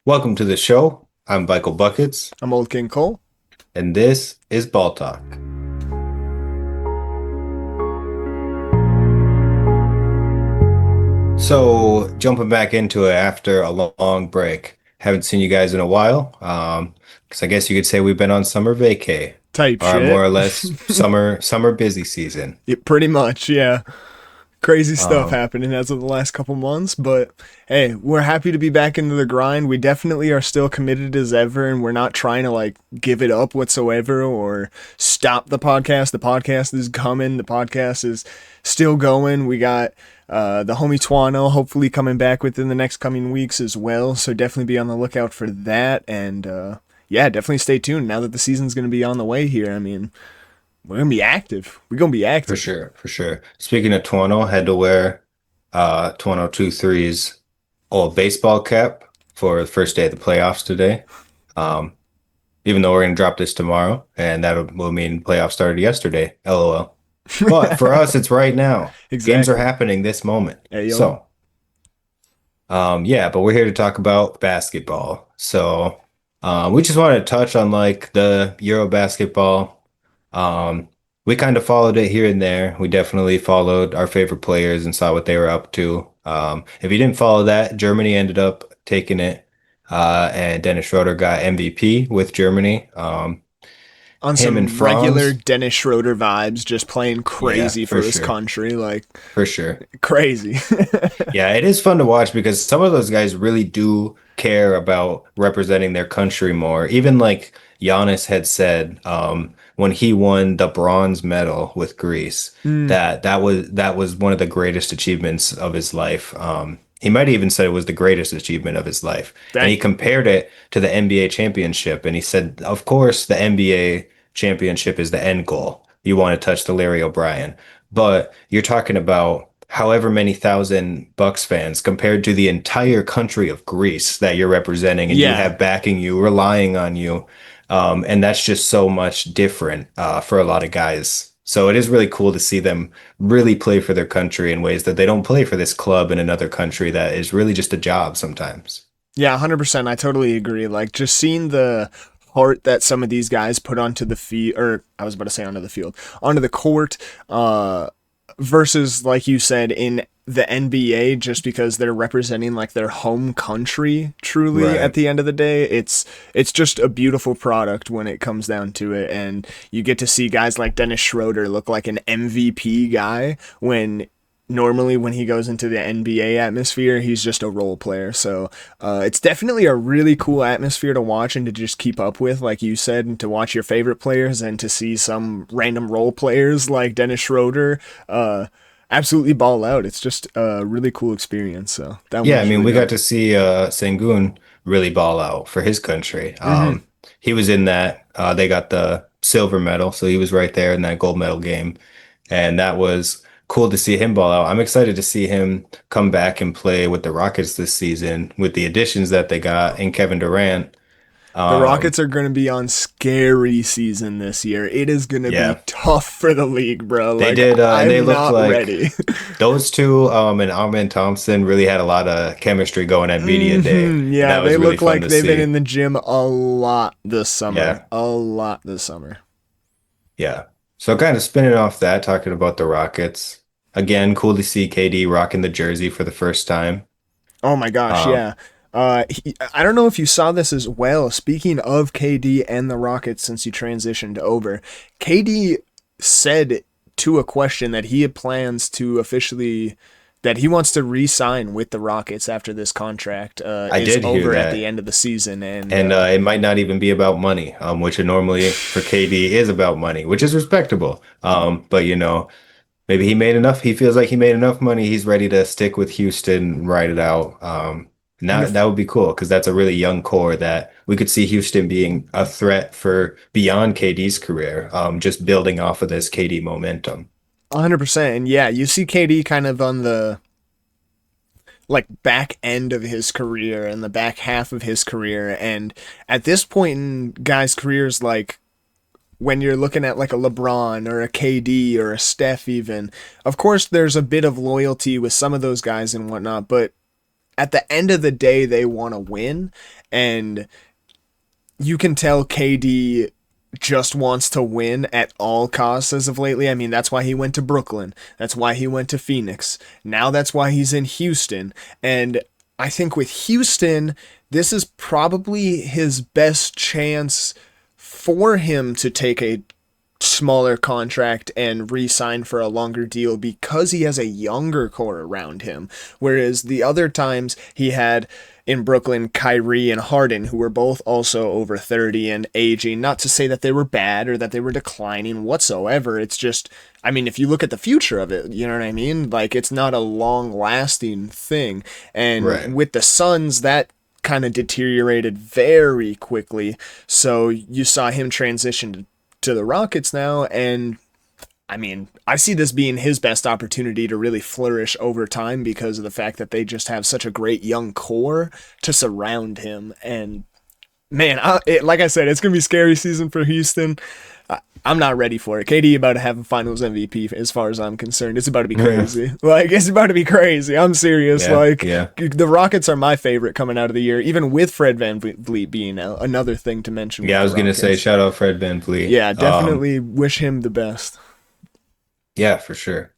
Welcome to the show. I'm Michael Buckets, I'm Old King Cole. and this is Ball Talk. So, jumping back into it after a long break. Haven't seen you guys in a while. Because I guess you could say we've been on summer vacay, Type or more shit. or less summer busy season. Yeah, pretty much, yeah. Crazy stuff Um, happening as of the last couple months, but hey, we're happy to be back into the grind. We definitely are still committed as ever, and we're not trying to give it up whatsoever or stop the podcast. The podcast is coming. The podcast is still going. We got the homie Twano hopefully coming back within the next coming weeks as well. So definitely be on the lookout for that. And yeah, definitely stay tuned now that the season's going to be on the way here. I mean, we're gonna be active. We're gonna be for active. sure, for sure. Speaking of Toronto, had to wear Toronto 23's old baseball cap for the first day of the playoffs today. Um, Even though we're going to drop this tomorrow, and that will mean playoffs started yesterday. LOL. But for us, it's right now. Games are Exactly. happening this moment. Hey yo. So, yeah, but we're here to talk about basketball. So, we just wanted to touch on like the Euro basketball. Um, we kind of followed it here and there. We definitely followed our favorite players and saw what they were up to. If you didn't follow that, Germany ended up taking it, and Dennis Schroeder got MVP with Germany. On Him and some regular Franz, Dennis Schroeder vibes, just playing yeah, crazy for for his sure, country, like for sure. crazy. Yeah, it is fun to watch because some of those guys really do care about representing their country more. Even like Giannis had said, when he won the bronze medal with Greece, Mm, that was one of the greatest achievements of his life. He might have even said it was the greatest achievement of his life, and he dang. compared it to the NBA championship. And he said, of course, the NBA championship is the end goal. You want to touch the Larry O'Brien, but you're talking about however many thousand Bucks fans compared to the entire country of Greece that you're representing, and you Yeah. have backing you, relying on you. And that's just so much different for a lot of guys. So it is really cool to see them really play for their country in ways that they don't play for this club in another country that is really just a job sometimes. Yeah, 100%. I totally agree. Like just seeing the heart that some of these guys put onto the field, or I was about to say onto the field, onto the court, versus like you said in the NBA, just because they're representing like their home country truly at Right. the end of the day. It's just a beautiful product when it comes down to it. And you get to see guys like Dennis Schroeder look like an MVP guy when normally when he goes into the NBA atmosphere, he's just a role player. So it's definitely a really cool atmosphere to watch and to just keep up with, like you said, and to watch your favorite players and to see some random role players like Dennis Schroeder absolutely ball out. It's just a really cool experience. So that one Yeah, I was mean, really we got dope. to see Sengun really ball out for his country. Hmm. He was in that. They got the silver medal, so he was right there in that gold medal game, and that was cool to see him ball out. I'm excited to see him come back and play with the Rockets this season with the additions that they got in Kevin Durant. The Um, Rockets are going to be on scary season this year. It is going to be yeah, tough for the league, bro. they Like, did, and they I'm looked not like ready. those two, and Amen Thompson really had a lot of chemistry going at media day, and Yeah, that they was really look fun like to they've been see. in the gym a lot this summer. Yeah. A lot this summer. Yeah. So kind of spinning off that, talking about the Rockets. Again, cool to see KD rocking the jersey for the first time. Oh my gosh, Um, yeah. I don't know if you saw this as well. Speaking of KD and the Rockets, since you transitioned over, KD said to a question that he had plans to officially that he wants to re-sign with the Rockets after this contract I is did hear over at the that. end of the season, and And it might not even be about money, which it normally for KD is about money, which is respectable. But maybe he made enough. He feels like he made enough money. He's ready to stick with Houston and ride it out. and Now the that would be cool because that's a really young core that we could see Houston being a threat for beyond KD's career, just building off of this KD momentum. 100%. And yeah, you see KD kind of on the like back end of his career and the back half of his career. And at this point in guys' careers, like when you're looking at like a LeBron or a KD or a Steph, even, of course, there's a bit of loyalty with some of those guys and whatnot. But at the end of the day, they want to win, and you can tell KD just wants to win at all costs as of lately. I mean, that's why he went to Brooklyn. That's why he went to Phoenix. Now that's why he's in Houston. And I think with Houston, this is probably his best chance for him to take a smaller contract and re-sign for a longer deal because he has a younger core around him. Whereas the other times he had in Brooklyn, Kyrie and Harden, who were both also over 30 and aging. Not to say that they were bad or that they were declining whatsoever. It's just, I mean, if you look at the future of it, you know what I mean? Like, it's not a long-lasting thing. And Right. with the Suns, that kind of deteriorated very quickly. So you saw him transition to the Rockets now, and I mean, I see this being his best opportunity to really flourish over time because of the fact that they just have such a great young core to surround him. And man, like I said, it's gonna be a scary season for Houston. I'm not ready for it. KD about to have a Finals MVP as far as I'm concerned. It's about to be crazy. Like, it's about to be crazy. I'm serious. Yeah, like, yeah. the Rockets are my favorite coming out of the year, even with Fred VanVleet being out. Another thing to mention. Yeah, I with was the gonna say Rockets. shout out Fred VanVleet. Yeah, definitely wish him the best. Yeah, for sure.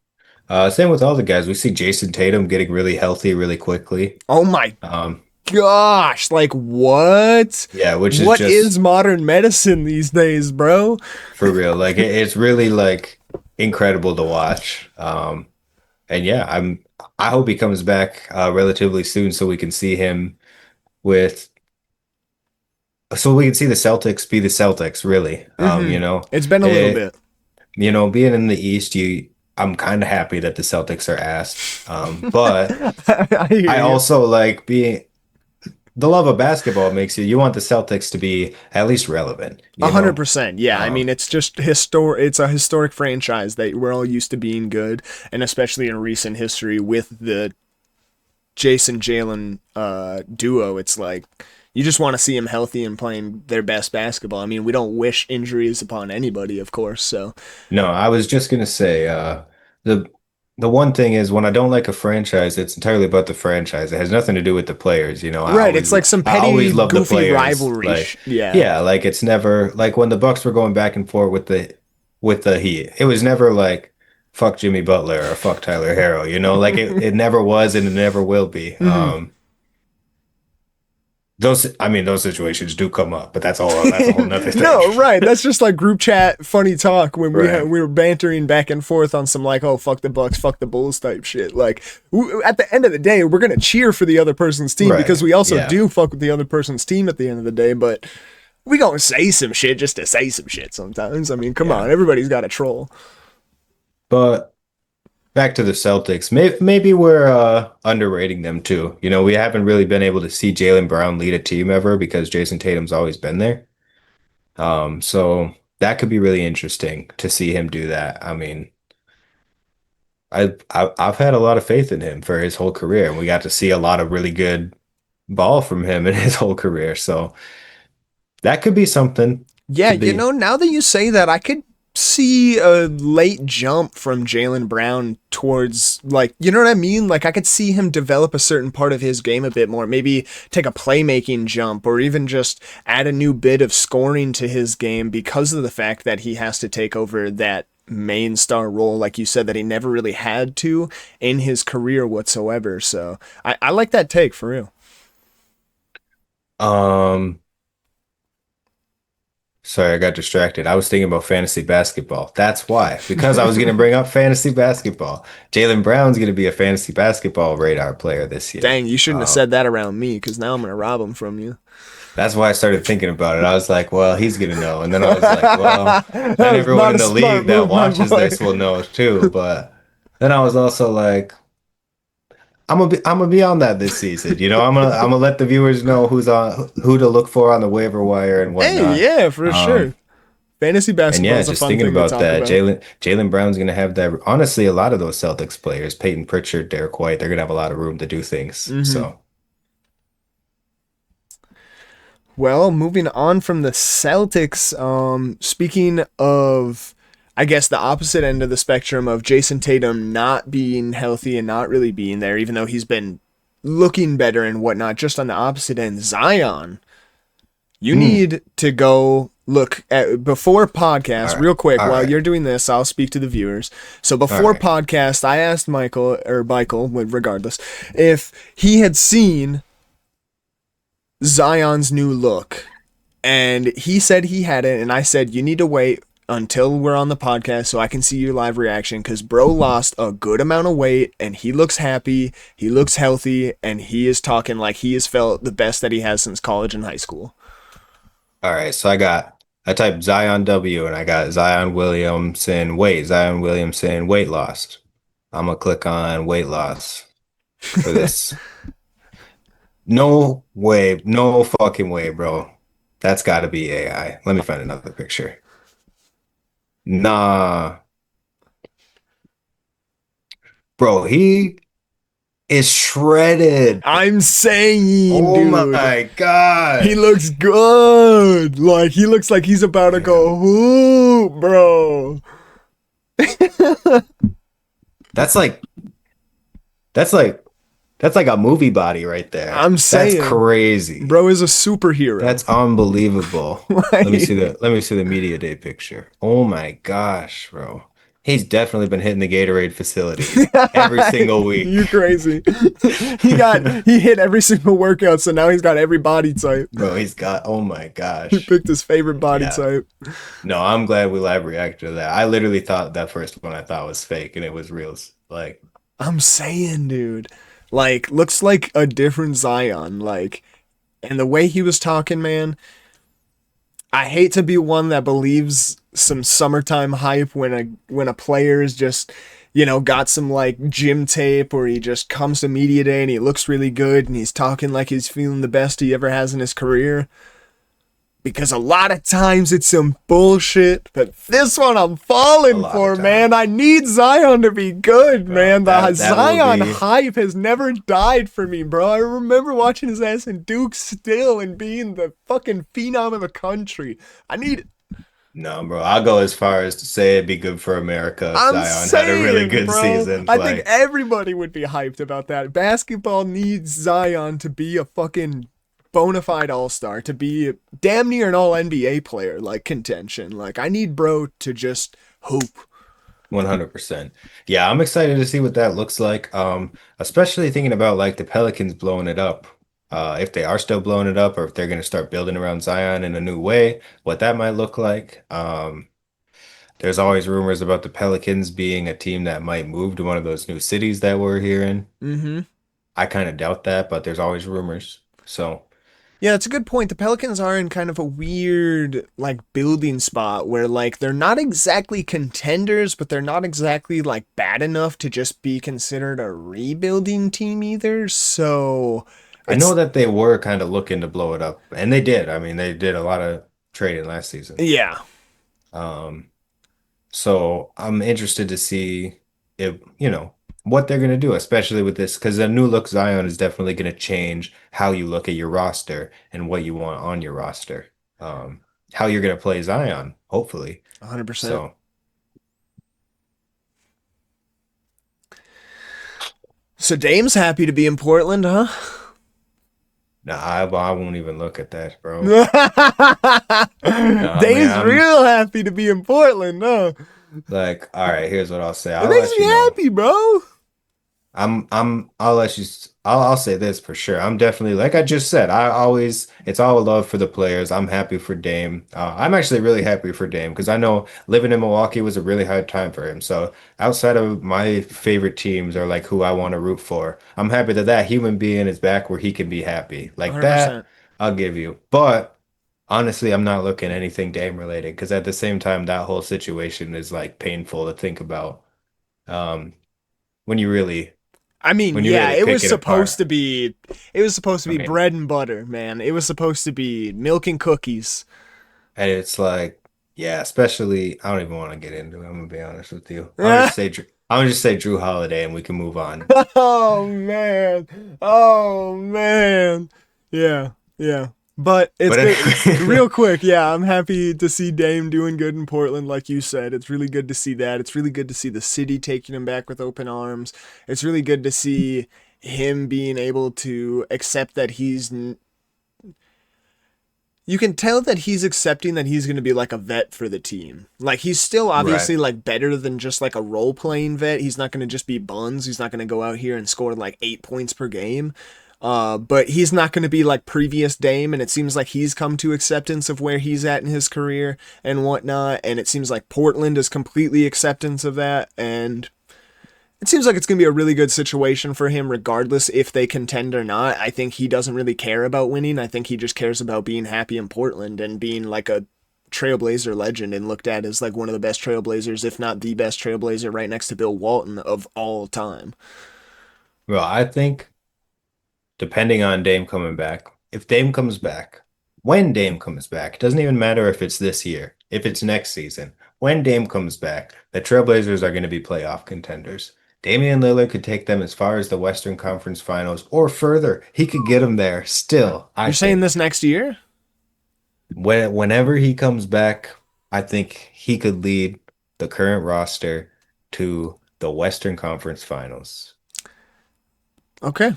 Same with all the guys. We see Jason Tatum getting really healthy really quickly. Oh my Um, gosh, like what? yeah, which is What just is modern medicine these days, bro? for real. Like it's really like incredible to watch. And yeah, I hope he comes back relatively soon so we can see him with so we can see the Celtics be the Celtics, really. Hmm. It's been a little bit. Being in the East, I'm kind of happy that the Celtics are asked. But I hear I you. also like being the love of basketball makes you want the Celtics to be at least relevant, you know? 100%. Yeah, I mean, Um, it's just historic. It's a historic franchise that we're all used to being good, and especially in recent history with the Jason Jalen duo, it's like you just want to see them healthy and playing their best basketball. I mean, we don't wish injuries upon anybody, of course. So, no, I was just gonna say, the the one thing is when I don't like a franchise, it's entirely about the franchise. It has nothing to do with the players, you know. right, it's like some I petty, always love the goofy players. rivalry. Like, Yeah. yeah, like it's never like when the Bucks were going back and forth with the Heat. It was never like fuck Jimmy Butler or fuck Tyler Herro, you know, like it never was and it never will be. Hmm. Those situations do come up, but that's a whole nother thing. No, right. That's just like group chat funny talk when Right. we were bantering back and forth on some like, oh fuck the Bucks, fuck the Bulls type shit. Like at the end of the day, we're gonna cheer for the other person's team Right. because we also Yeah. do fuck with the other person's team at the end of the day. But we gonna say some shit just to say some shit sometimes. I mean, come Yeah. on, everybody's got a troll. But back to the Celtics. Maybe we're underrating them too. You know, we haven't really been able to see Jaylen Brown lead a team ever because Jason Tatum's always been there. So that could be really interesting to see him do that. I mean, I've had a lot of faith in him for his whole career, and we got to see a lot of really good ball from him in his whole career. So that could be something Yeah, to be. now that you say that, I could see a late jump from Jaylen Brown towards, like, you know what I mean? Like, I could see him develop a certain part of his game a bit more. Maybe take a playmaking jump or even just add a new bit of scoring to his game because of the fact that he has to take over that main star role, like you said, that he never really had to in his career whatsoever. So I like that take for real. Um, Sorry, I got distracted. I was thinking about fantasy basketball. That's why, because I was going to bring up fantasy basketball. Jaylen Brown's going to be a fantasy basketball radar player this year. Dang, you shouldn't have Um, said that around me because now I'm going to rob him from you. that's why I started thinking about it. I was like, well, he's going to know. And then I was like, well, That then was everyone not in a the smart league that move, my watches boy. this will know too. But then I was also like, I'm gonna be on that this season. You know, I'm gonna let the viewers know who to look for on the waiver wire and Hey, whatnot. yeah, for Um, sure. Fantasy And basketball yeah, is a just fun thinking thing to about talk that, about. Jaylen Brown's gonna have that. Honestly, a lot of those Celtics players, Peyton Pritchard, Derek White, they're gonna have a lot of room to do things. Hmm. So, Well, moving on from the Celtics, speaking of, I guess, the opposite end of the spectrum of Jason Tatum not being healthy and not really being there, even though he's been looking better and whatnot. Just on the opposite end, Zion, you Hmm. need to go look at before podcast All right. real quick All while right. you're doing this. I'll speak to the viewers. So All before right. podcast, I asked Michael, regardless, if he had seen Zion's new look. And he said he hadn't, and I said, you need to wait until we're on the podcast so I can see your live reaction, because bro lost a good amount of weight, and he looks happy, he looks healthy, and he is talking like he has felt the best that he has since college and high school. All right. So I typed Zion W and I got Zion Williamson weight loss. I'm gonna click on weight loss for this. No way, no fucking way, bro. That's got to be AI. Let me find another picture. Nah, bro, he is shredded. I'm saying, Oh dude, my he God. looks good. Like, he looks like he's about to go hoop, bro. That's like that's like that's like a movie body right there. I'm That's saying, crazy. bro is a superhero. That's unbelievable. Like, Let me see the media day picture. Oh my gosh, bro. He's definitely been hitting the Gatorade facility every single you week. crazy. He hit every single workout, so now he's got every body type. Bro, he's got oh my He gosh. picked his favorite body Yeah. type. No, I'm glad we live reacted to that. I literally thought that first one I thought was fake and it was real. Like, I'm saying, dude. Like, looks like a different Zion. Like, and the way he was talking, man, I hate to be one that believes some summertime hype when a player is just, got some like gym tape, or he just comes to media day and he looks really good and he's talking like he's feeling the best he ever has in his career. Because a lot of times it's some bullshit, but this one I'm A falling lot for, of man. times. I need Zion to be good, Bro, man. The that will Zion be hype has never died for me, bro. I remember watching his ass in Duke still and being the fucking phenom of the country. I need it. no, bro. I'll go as far as to say it'd be good for America if I'm Zion had a really saying, good bro. season. I think Like, everybody would be hyped about that. Basketball needs Zion to be a fucking bona fide all-star, to be damn near an all NBA player, like contention. Like, I need bro to just hoop. 100%. Yeah, I'm excited to see what that looks like. Especially thinking about like the Pelicans blowing it up. If they are still blowing it up or if they're going to start building around Zion in a new way, what that might look like. There's always rumors about the Pelicans being a team that might move to one of those new cities that we're hearing. Mm-hmm. I kind of doubt that, but there's always rumors. So, Yeah, it's a good point. The Pelicans are in kind of a weird, like, building spot where, like, they're not exactly contenders, but they're not exactly, like, bad enough to just be considered a rebuilding team either. So, I know it's, that they were kind of looking to blow it up, and they did. I mean, they did a lot of trading last season. yeah, Um, So I'm interested to see if, what they're going to do, especially with this, because a new look Zion is definitely going to change how you look at your roster and what you want on your roster. How you're going to play Zion, hopefully. 100%. So, So, Dame's happy to be in Portland, huh? nah, I won't even look at that, bro. Dame's No, I mean, real happy to be in Portland, huh? like, all right, here's what I'll say. It I'll makes let me you know. happy, bro. I'll let you, I'll say this for sure. I'm definitely, like I just said, it's all love for the players. I'm happy for Dame. I'm actually really happy for Dame because I know living in Milwaukee was a really hard time for him. So outside of my favorite teams or like who I want to root for, I'm happy that that human being is back where he can be happy. Like that, 100%. I'll give you. But honestly, I'm not looking anything Dame related because at the same time, that whole situation is like painful to think about. Um, when you really I mean, when you yeah, really pick it apart. it was supposed to I be mean, bread and butter, man. It was supposed to be milk and cookies. and it's like, yeah, especially I don't even want to get into it. I'm gonna be honest with you. I'm gonna just say Drew Holiday, and we can move on. Oh man. Oh man. Yeah. Yeah. But it's But good. anyway, Real quick, yeah, I'm happy to see Dame doing good in Portland, like you said. It's really good to see that. It's really good to see the city taking him back with open arms. It's really good to see him being able to accept that you can tell that he's accepting that he's going to be like a vet for the team. Like he's still Right. obviously like better than just like a role playing vet. He's not going to just be buns. He's not going to go out here and score like 8 points per game. But he's not going to be like previous Dame, and it seems like he's come to acceptance of where he's at in his career and whatnot. And it seems like Portland is completely acceptance of that, and it seems like it's going to be a really good situation for him, regardless if they contend or not. I think he doesn't really care about winning. I think he just cares about being happy in Portland and being like a Trailblazer legend and looked at as like one of the best Trailblazers, if not the best Trailblazer, right next to Bill Walton of all time. Well, I think depending on Dame coming back, if Dame comes back, when Dame comes back, it doesn't even matter if it's this year, if it's next season. When Dame comes back, the Trailblazers are going to be playoff contenders. Damian Lillard could take them as far as the Western Conference Finals or further. He could get them there still, I You're saying think. this next year? Whenever he comes back, I think he could lead the current roster to the Western Conference Finals. Okay.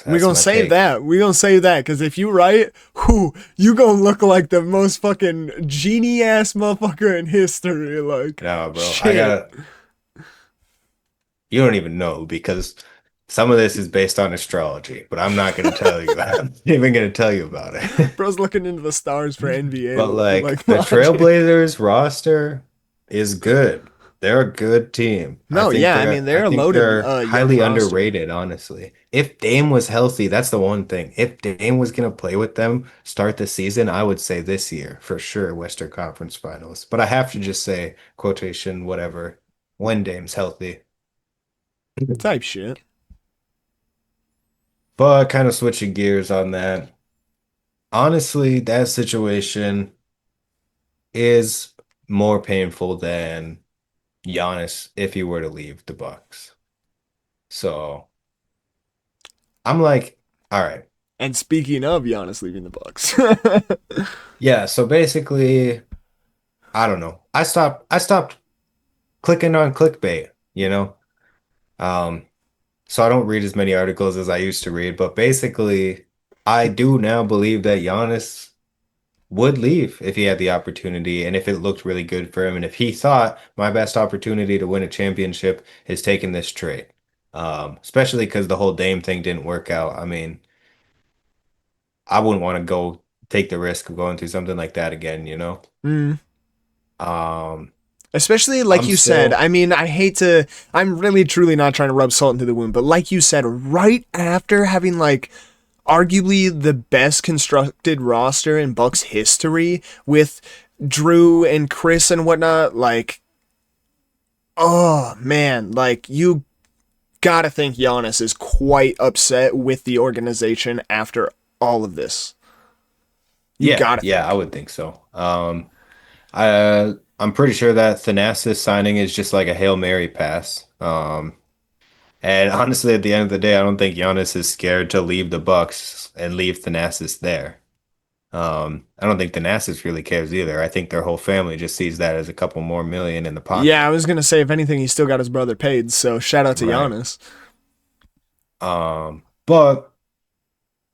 We That's gonna my save take. that. We gonna save that because if you right, who you gonna look like the most fucking genie ass motherfucker in history. Like No, bro. shit. You don't even know because some of this is based on astrology, but I'm not going to tell you. I'm not even going to tell you about it. Bro's looking into the stars for NBA. But like Like the logic. Trailblazers roster is good. They're a good team. No, yeah, I mean I they're a think loaded they're young highly roster. underrated, honestly. If Dame was healthy, that's the one thing. If Dame was gonna play with them, start the season, I would say this year for sure, Western Conference Finals. But I have to just say, quotation, whatever, when Dame's healthy. Type shit. But kind of switching gears on that. Honestly, that situation is more painful than Giannis if he were to leave the Bucks. So I'm like, all right. And speaking of Giannis leaving the Bucks. Yeah, so basically, I don't know. I stopped clicking on clickbait, you know? Um, so I don't read as many articles as I used to read, but basically, I do now believe that Giannis would leave if he had the opportunity and if it looked really good for him. And if he thought my best opportunity to win a championship is taking this trade. Especially because the whole Dame thing didn't work out. I mean, I wouldn't want to go take the risk of going through something like that again, you know? Mm. Um, Especially like I'm you said, still I mean, I hate to, I'm really truly not trying to rub salt into the wound, but like you said, right after having like arguably the best constructed roster in Bucks history with Drew and Chris and whatnot, like, oh man, like you gotta think Giannis is quite upset with the organization after all of this. You yeah, gotta yeah, I think. would think so. I'm pretty sure that Thanasis signing is just like a Hail Mary pass. And honestly, at the end of the day, I don't think Giannis is scared to leave the Bucks and leave Thanasis there. I don't think Thanasis really cares either. I think their whole family just sees that as a couple more million in the Yeah, I pocket. was gonna say if anything, he still got his brother paid, so shout out to Right. Giannis. But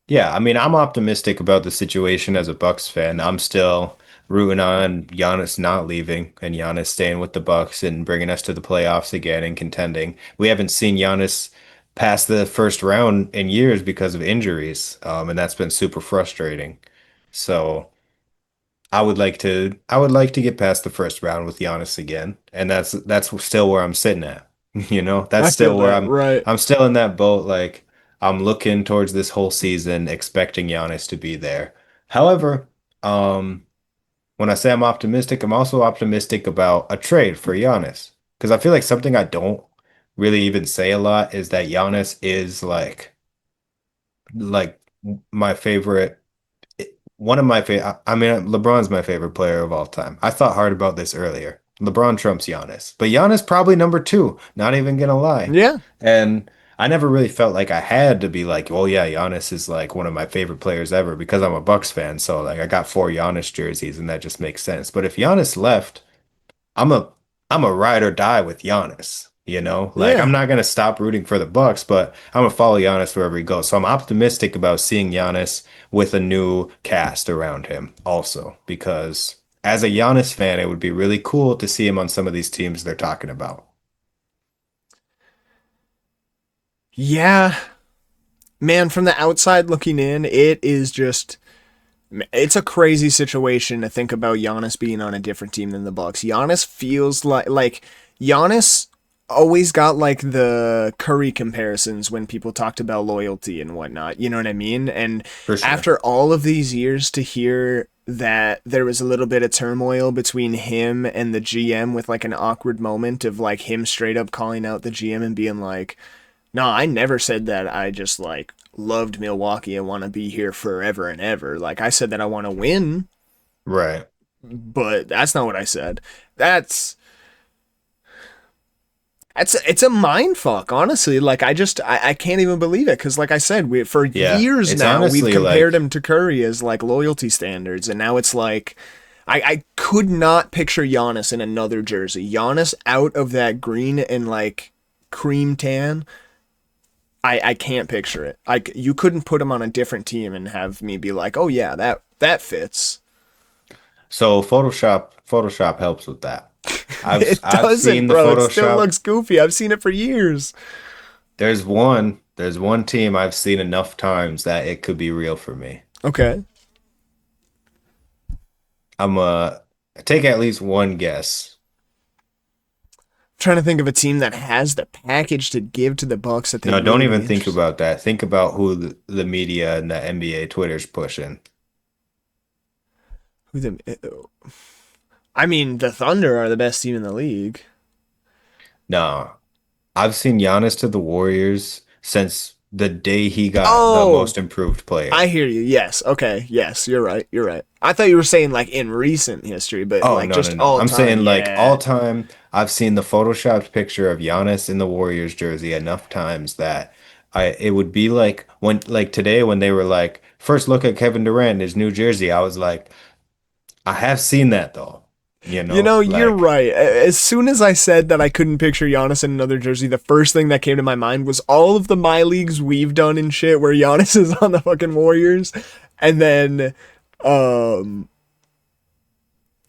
yeah, I mean, I'm optimistic about the situation as a Bucks fan. I'm still rooting on Giannis not leaving and Giannis staying with the Bucks and bringing us to the playoffs again and contending. We haven't seen Giannis past the first round in years because of injuries, and that's been super frustrating. So I would like to get past the first round with Giannis again, and that's still where I'm sitting at. You know, that's I feel still where that, right. I'm still in that boat. Like I'm looking towards this whole season, expecting Giannis to be there. However, um, when I say I'm optimistic, I'm also optimistic about a trade for Giannis because I feel like something I don't really even say a lot is that Giannis is like my favorite one of my favorite, I mean, LeBron's my favorite player of all time. I thought hard about this earlier. LeBron trumps Giannis, but Giannis probably number two, not even gonna lie. Yeah, And I never really felt like I had to be like, oh yeah, Giannis is like one of my favorite players ever because I'm a Bucks fan. So like I got four Giannis jerseys and that just makes sense. But if Giannis left, I'm a I'm a ride or die with Giannis. You know, like I'm Yeah. not gonna stop rooting for the Bucks, but I'm gonna follow Giannis wherever he goes. So I'm optimistic about seeing Giannis with a new cast around him also, because as a Giannis fan, it would be really cool to see him on some of these teams they're talking about. Yeah. Man, from the outside looking in, it is just it's a crazy situation to think about Giannis being on a different team than the Bucks. Giannis feels like Giannis always got like the Curry comparisons when people talked about loyalty and whatnot. You know what I mean? And For sure. after all of these years to hear that there was a little bit of turmoil between him and the GM with like an awkward moment of like him straight up calling out the GM and being like, no, I never said that I just like loved Milwaukee and want to be here forever and ever. Like I said that I want to win, Right. but that's not what I said. That's it's a mind fuck, honestly. Like I can't even believe it because like I said, for Yeah. years It's now we've honestly compared like him to Curry as like loyalty standards, and now it's like I could not picture Giannis in another jersey. Giannis out of that green and like cream tan. I can't picture it. Like you couldn't put him on a different team and have me be like, oh yeah, that fits. so Photoshop helps with that. It I've doesn't, seen the bro. It still Photoshop. looks goofy. I've seen it for years. There's one team I've seen enough times that it could be real for me. Okay. I'm take at least one guess. Trying to think of a team that has the package to give to the Bucks that they'd No, don't really even be think interested. about that. Think about who the media and the NBA Twitter's pushing. Who the? I mean, the Thunder are the best team in the league. No, I've seen Giannis to the Warriors since the day he got the Oh, most improved I player. hear you. Yes. Okay. Yes, you're right. You're right. I thought you were saying like in recent history, but Oh, like no, no, just no. all I'm time. saying like all Yeah. time, I've seen the photoshopped picture of Giannis in the Warriors jersey enough times that it would be like when like today when they were like, first look at Kevin Durant in his new jersey, I was like, I have seen that though. You You know, know, you're like right. As soon as I said that I couldn't picture Giannis in another jersey, the first thing that came to my mind was all of the my leagues we've done and shit where Giannis is on the fucking Warriors, and then, um,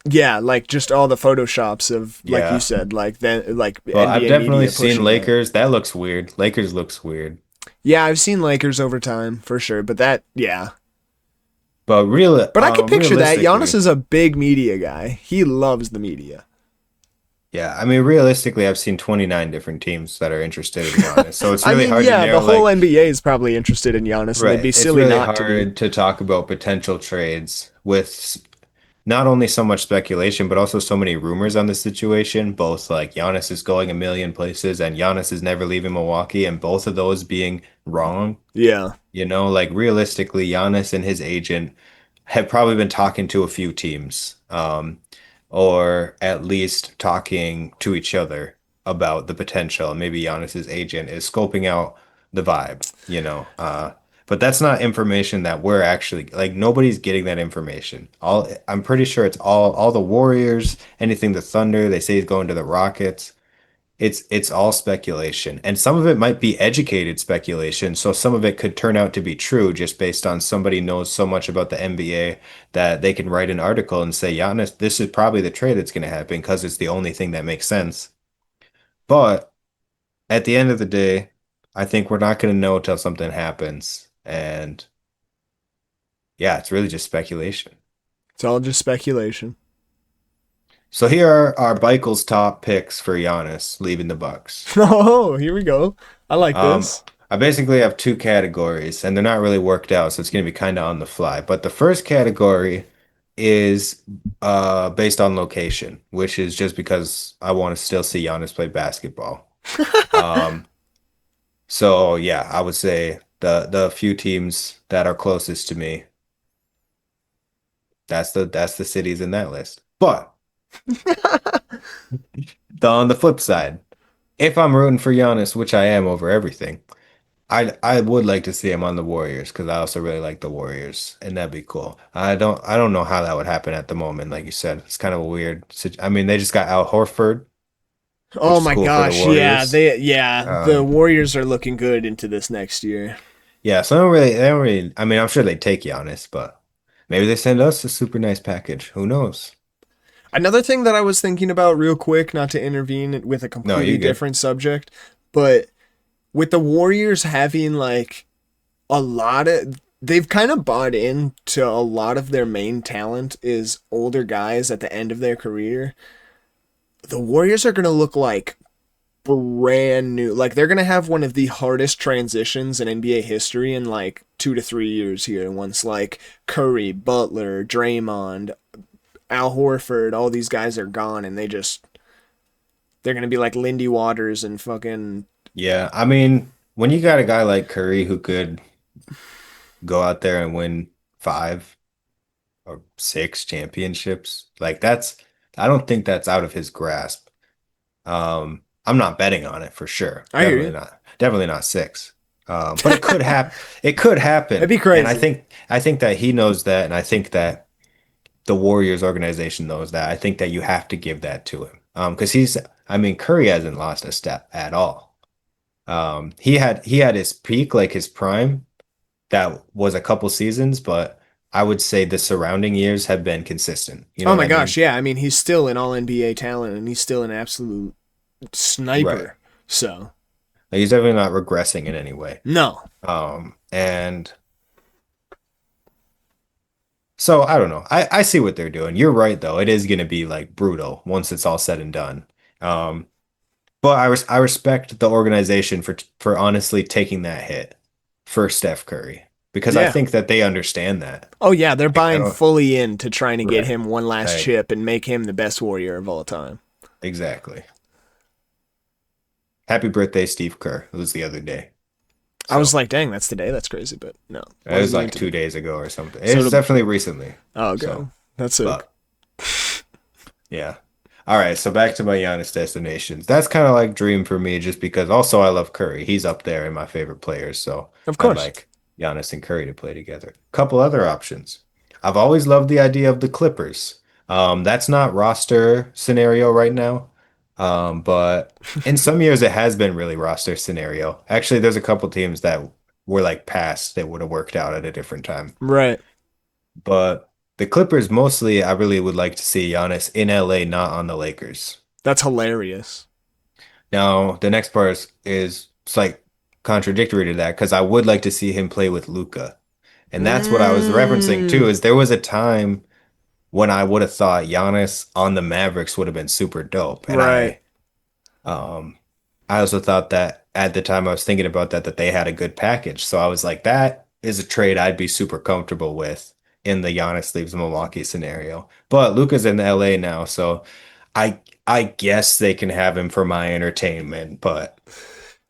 yeah, like just all the photoshops of like you yeah. said, like then like Well, I've NBA definitely media seen pushing that. Lakers. That looks weird. Lakers looks weird. Yeah, I've seen Lakers over time for sure, but that yeah. But But I could picture that. Giannis realistically, is a big media guy. He loves the media. yeah, I mean realistically, I've seen 29 different teams that are interested in Giannis. So it's I really mean, hard to yeah, the narrow whole like NBA is probably interested in Giannis, and they'd right. be It's silly really not to be. hard to talk about potential trades with not only so much speculation, but also so many rumors on the situation. Both like Giannis is going a million places and Giannis is never leaving Milwaukee, and both of those being wrong. Yeah. You know, like realistically, Giannis and his agent have probably been talking to a few teams, or at least talking to each other about the potential. Maybe Giannis's agent is scoping out the vibe, you know. But that's not information that we're actually like nobody's getting that information. All I'm pretty sure it's all the Warriors, anything the Thunder, they say he's going to the Rockets. It's all speculation, and some of it might be educated speculation. So some of it could turn out to be true just based on somebody knows so much about the NBA that they can write an article and say, Giannis, this is probably the trade that's going to happen because it's the only thing that makes sense. But at the end of the day, I think we're not going to know until something happens. And yeah, it's really just speculation. It's all just speculation. So here are our Michael's top picks for Giannis leaving the Bucks. Oh, here we go. I like Um, this. I basically have two categories, and they're not really worked out, so it's going to be kind of on the fly. But the first category is based on location, which is just because I want to still see Giannis play basketball. Um, so yeah, I would say the few teams that are closest to me, that's the cities in that list. But on the flip side, if I'm rooting for Giannis, which I am over everything. I would like to see him on the Warriors because I also really like the Warriors, and that'd be cool. I don't know how that would happen at the moment. Like you said, it's kind of a weird. I mean, they just got Al Horford. Oh which is my cool for the gosh, yeah, Warriors. the Um, Warriors are looking good into this next year. yeah, so they don't really. I mean, I'm sure they take Giannis, but maybe they send us a super nice package. Who knows? Another thing that I was thinking about real quick, not to intervene with a No, completely you're good. different subject, but with the Warriors having like a lot of they've kind of bought into a lot of their main talent is older guys at the end of their career. The Warriors are going to look like brand new. Like they're going to have one of the hardest transitions in NBA history in like 2 to 3 years here once like Curry, Butler, Draymond, Al Horford, all these guys are gone and they're going to be like Lindy Waters and fucking. Yeah, I mean, when you got a guy like Curry who could go out there and win 5 or 6 championships, like that's, I don't think that's out of his grasp. I'm not betting on it for sure. I hear you. Definitely not 6. But it could happen. It could That'd happen. be And crazy. I think that he knows that, and I think that the Warriors organization knows that. I think that you have to give that to him. Because I mean, Curry hasn't lost a step at all. He had his peak, like his prime, that was a couple seasons, but I would say the surrounding years have been consistent. You know Oh what my I gosh, mean? yeah. I mean, he's still an all NBA talent and he's still an absolute Right. sniper. So, Like he's definitely not regressing in any way. no. And so I don't know. I see what they're doing. You're right though. It is gonna be like brutal once it's all said and done. Um, but I respect the organization for honestly taking that hit for Steph Curry because I Yeah. think that they understand that. Oh yeah, they're Like I buying don't fully into trying to get right. him one last Like chip and make him the best warrior of all time. exactly. Happy birthday, Steve Kerr. It was the other day. I was So like, dang, that's today. That's crazy, but no, it was wasn't even like today. 2 days ago or something. It So was to, definitely recently. oh, okay, So, that's sick. but yeah. All right, so back to my Giannis destinations. That's kind of like dream for me, just because also I love Curry. He's up there in my favorite players, so Of I'd course. like Giannis and Curry to play together. Couple other options. I've always loved the idea of the Clippers. That's not roster scenario right now, but in some years it has been really roster scenario. Actually, there's a couple teams that were like past that would have worked out at a different time. Right. But the Clippers mostly, I really would like to see Giannis in LA, not on the Lakers. That's hilarious. Now, the next part is it's like contradictory to that because I would like to see him play with Luca. And that's what I was referencing too, Mm, is there was a time when I would have thought Giannis on the Mavericks would have been super dope. And right. um I also thought that at the time I was thinking about that they had a good package. So I was like, that is a trade I'd be super comfortable with in the Giannis leaves Milwaukee scenario. But Luka's in LA now, so I guess they can have him for my entertainment, but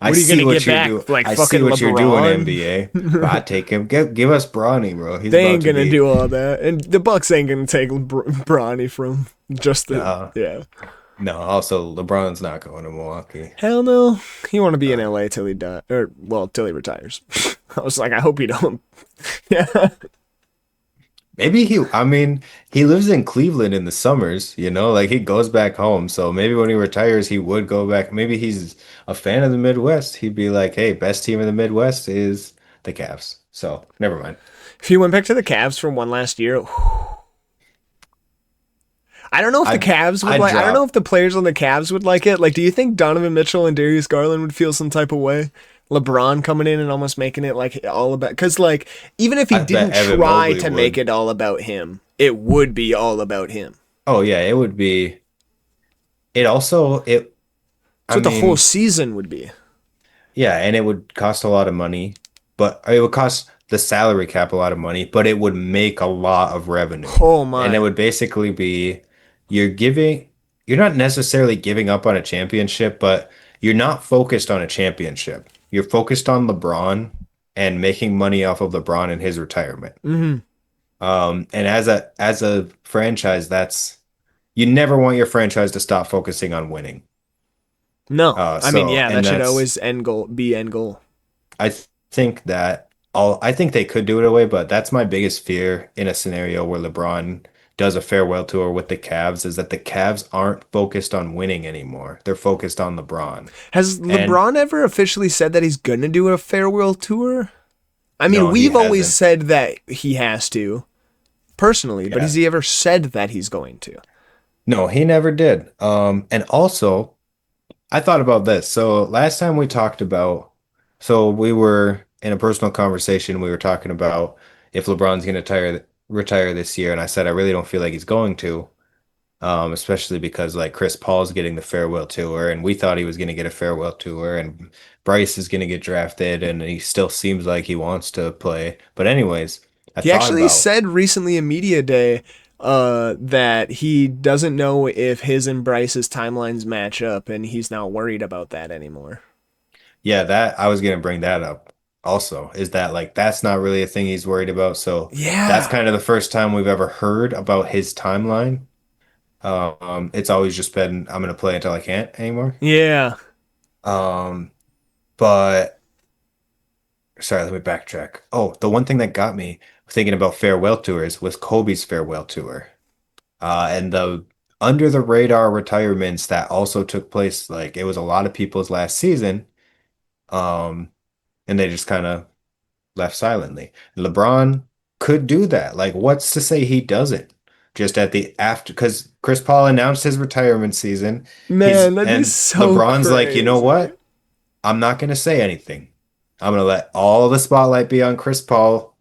I What are you see gonna what get you're back? doing. Like I see fucking what you're doing, NBA. But LeBron? I take him. Give us Bronny, bro. He's They about ain't to gonna be do all that, and the Bucks ain't gonna take Bronny from just the uh yeah. no, also LeBron's not going to Milwaukee. Hell no. He want to be in Uh, LA till he die, or well, till he retires. I was like, I hope he don't. Yeah. Maybe I mean, he lives in Cleveland in the summers, like he goes back home. So maybe when he retires, he would go back. Maybe he's a fan of the Midwest. He'd be like, hey, best team in the Midwest is the Cavs. So never mind. If he went back to the Cavs for one last year, I don't know if the I Cavs would I like. I don't know drop. if the players on the Cavs would like it. Like, do you think Donovan Mitchell and Darius Garland would feel some type of way? LeBron coming in and almost making it like all about, because like even if he I bet didn't Evan try Mobley to make would. it all about him, it would be all about him. Oh yeah, it would be. It also it. That's I what the whole mean, season would be. yeah, and it would cost a lot of money, but it would cost the salary cap a lot of money, but it would make a lot of revenue. Oh And it my. would basically be you're giving, you're not necessarily giving up on a championship, but you're not focused on a championship. You're focused on LeBron and making money off of LeBron and his retirement. Hmm. And as a franchise, that's you never want your franchise to stop focusing on winning. No, I mean, So yeah, and that should that's always end goal be end goal. think that I think they could do it away, but that's my biggest fear in a scenario where LeBron does a farewell tour with the Cavs is that the Cavs aren't focused on winning anymore. They're focused on LeBron. Has And LeBron ever officially said that he's gonna do a farewell tour? I mean, no, he we've always hasn't. said that he has to, personally, but has Yeah. he ever said that he's going to? No, he never did. And also I thought about this. So last time we talked about, so we were in a personal conversation. We were talking about if LeBron's going to retire this year, and I said I really don't feel like he's going to, especially because like Chris Paul's getting the farewell tour, and we thought he was going to get a farewell tour, and Bryce is going to get drafted, and he still seems like he wants to play. But anyways, I He thought actually about, said recently in media day that he doesn't know if his and Bryce's timelines match up, and he's not worried about that anymore. yeah, that I was going to bring that up also, is that like that's not really a thing he's worried about. So that's Yeah. kind of the first time we've ever heard about his timeline. It's always just been I'm gonna play until I can't anymore. Yeah. Um, but sorry, let me backtrack. Oh, the one thing that got me thinking about farewell tours was Kobe's farewell tour. And the under the radar retirements that also took place, like it was a lot of people's last season. Um, and they just kind of left silently. LeBron could do that. Like, what's to say he doesn't? Just at the after, because Chris Paul announced his retirement season. Man, that'd be And so LeBron's like, you know crazy. what? I'm not gonna say anything. I'm gonna let all the spotlight be on Chris Paul,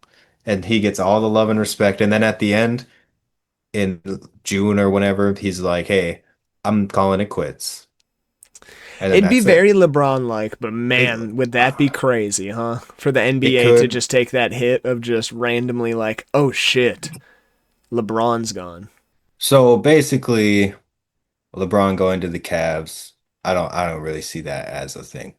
and he gets all the love and respect. And then at the end, in June or whenever, he's like, hey, I'm calling it quits. And then It'd be that's it. very LeBron like, but It, man, would that be crazy, huh? For the it NBA to could. just take that hit of just randomly like, oh shit, LeBron's gone. So basically, LeBron going to the Cavs, I don't really see that as a thing.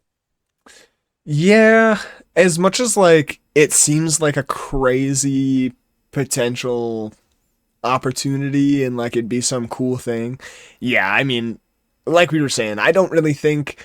Yeah, as much as like it seems like a crazy potential opportunity and like it'd be some cool thing. Yeah, I mean, like we were saying, I don't really think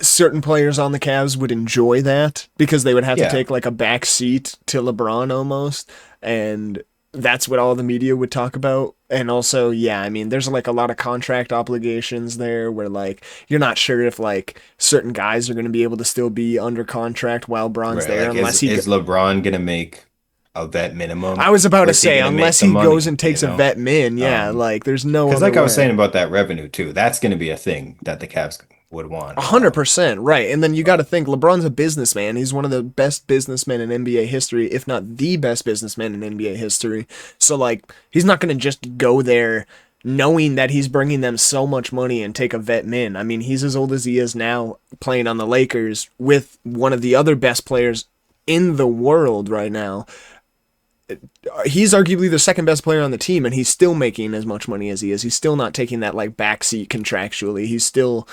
certain players on the Cavs would enjoy that because they would have to Yeah, take like a back seat to LeBron almost, and that's what all the media would talk about. And also, yeah, I mean, there's like a lot of contract obligations there where like you're not sure if like certain guys are going to be able to still be under contract while Bron's right. there Like unless he is LeBron gonna make a vet minimum I was about or to is he say, gonna make unless the he goes money, and you takes a know? vet min, yeah, Um, like there's no because other like I was way. saying about that revenue too, that's gonna be a thing that the Cavs would want. 100% right. And then you got to But think LeBron's a businessman. He's one of the best businessmen in NBA history, if not the best businessman in NBA history. So, like, he's not going to just go there knowing that he's bringing them so much money and take a vet min. I mean, he's as old as he is now playing on the Lakers with one of the other best players in the world right now. He's arguably the second best player on the team, and he's still making as much money as he is. He's still not taking that like backseat contractually. He's still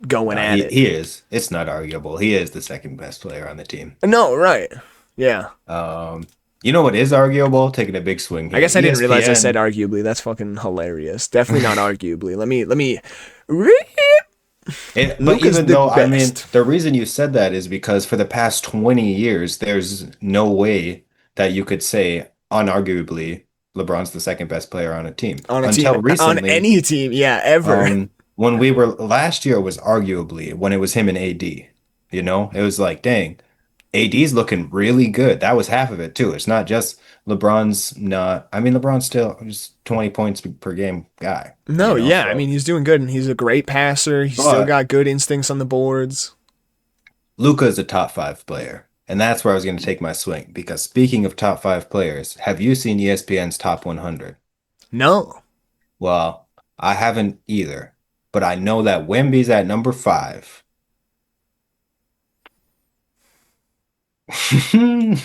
going at it. he is. It's not arguable. He is the second best player on the team. No, right. Yeah. Um, you know what is arguable? Taking a big swing I here. guess I didn't realize I said ESPN. arguably. That's fucking hilarious. Definitely not arguably. Let me But Luca's even the though, I mean, best. the reason you said that is because for the past 20 years, there's no way that you could say unarguably LeBron's the second best player on a team. On a team Until on recently, any team, yeah, ever. when we were last year was arguably when it was him and AD. You know, it was like, dang, AD's looking really good. That was half of it too. It's not just LeBron's not, I mean, LeBron's still just 20 points per game guy, No, yeah, I so. mean he's doing good and he's a great passer. He's still But got good instincts on the boards. Luka is a top five player. And that's where I was going to take my swing. Because speaking of top five players, have you seen ESPN's top 100? No. Well, I haven't either. But I know that Wemby's at number five. And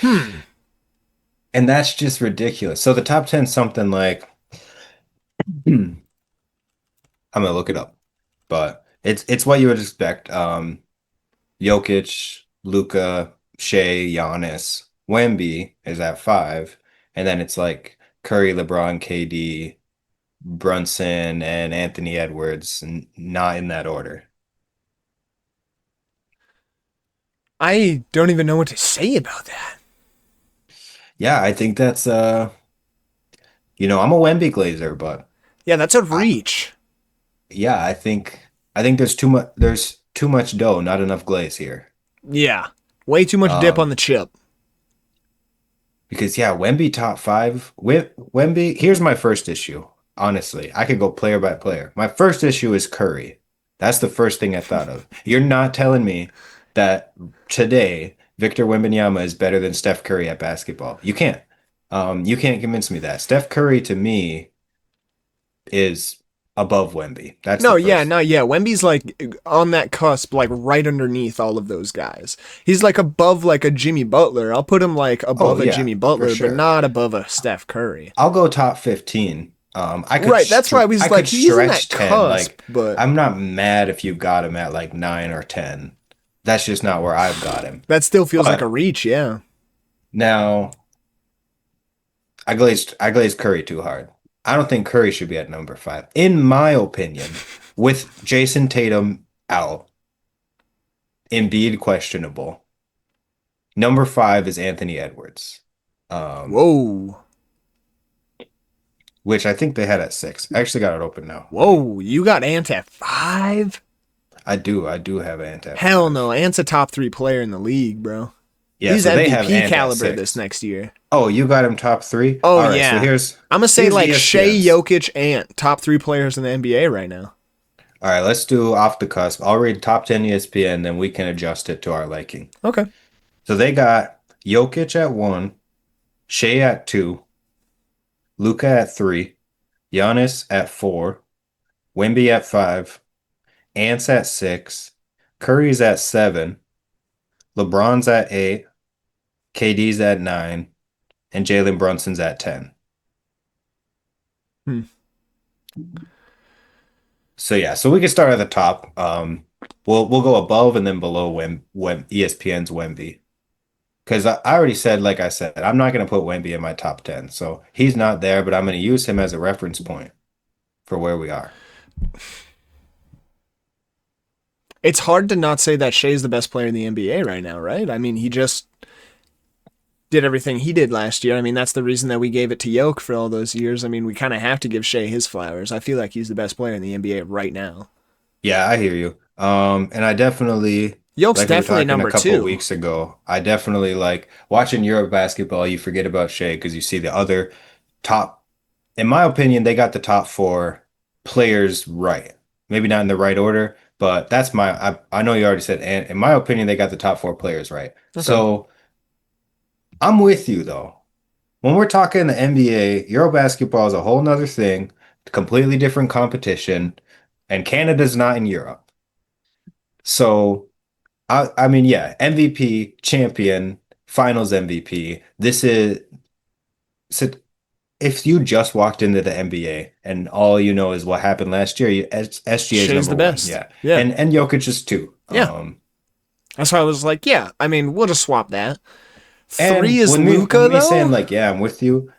Hmm. that's just ridiculous. So the top 10 something like, I'm gonna look it up. But it's what you would expect. Jokic, Luka, Shea, Giannis, Wemby is at five, and then it's like Curry, LeBron, KD, Brunson, and Anthony Edwards, not in that order. I don't even know what to say about that. Yeah, I think that's I'm a Wemby Glazer, but Yeah, that's a I, reach. yeah, I think there's too much dough, not enough glaze here. Yeah. Way too much dip on Um, the chip. because yeah, Wemby top five. Wemby. Here's my first issue. Honestly, I could go player by player. My first issue is Curry. That's the first thing I thought of. You're not telling me that today Victor Wembanyama is better than Steph Curry at basketball. You can't. You can't convince me that. Steph Curry to me is above Wemby. That's the No, yeah, first. no, yeah. Wemby's like on that cusp, like right underneath all of those guys. He's like above like a Jimmy Butler. I'll put him like Oh above a yeah, Jimmy for Butler, but sure. not above a Steph Curry. I'll go top 15. Right, that's why I I was could like, he's in that stretch 10. cusp, Like but I'm not mad if you got him at like 9 or 10. That's just not where I've got him. that still feels like a But reach, yeah. now I glazed Curry too hard. I don't think Curry should be at number 5. In my opinion, with Jason Tatum out, Embiid questionable. Number 5 is Anthony Edwards. Um, Whoa. which I think they had at 6. I actually got it open now. Whoa, you got Ant at 5? I do have Ant at Hell no, 5. Ant's a top 3 player in the league, bro. Yeah, He's so they have MVP Ant at caliber this 6. next year. Oh, you got him top 3? Oh All right, so yeah. here's I'm gonna say here's like Shea, ESPN's. Jokic, Ant, top 3 players in the NBA right now. All right, let's do off the cusp. I'll read top 10 ESPN, then we can adjust it to our liking. Okay. So they got Jokic at 1, Shea at 2, Luca at 3, Giannis at 4, Wemby at 5, Ants at 6, Curry's at 7, LeBron's at 8, KD's at 9, and Jalen Brunson's at 10. Hmm. So yeah, so we can start at the top. We'll go above and then below ESPN's Wemby. Because I already said, like I said, I'm not going to put Wemby in my top 10. So he's not there, but I'm going to use him as a reference point for where we are. It's hard to not say that Shea's the best player in the NBA right now, right? I mean, he just did everything he did last year. I mean, that's the reason that we gave it to Yoke for all those years. I mean, we kind of have to give Shea his flowers. I feel like he's the best player in the NBA right now. Yeah, I hear you. And I definitely, Yoke's like we were definitely talking a number couple of 2. weeks ago, I definitely like watching Euro basketball. You forget about Shea because you see the other top, in my opinion, they got the top 4 players right. Maybe not in the right order, but I know you already said, and in my opinion, they got the top 4 players right. Okay. So I'm with you though. When we're talking the NBA, Euro basketball is a whole nother thing, completely different competition, and Canada's not in Europe. So I mean, yeah, MVP, champion, finals MVP. So if you just walked into the NBA and all you know is what happened last year, SGA is Shea's number the one. best. Yeah. Yeah. And Jokic is 2. Yeah. That's why I was like, yeah, I mean, we'll just swap that. 3 And is when we Luca, when me saying though. like, yeah, I'm with you.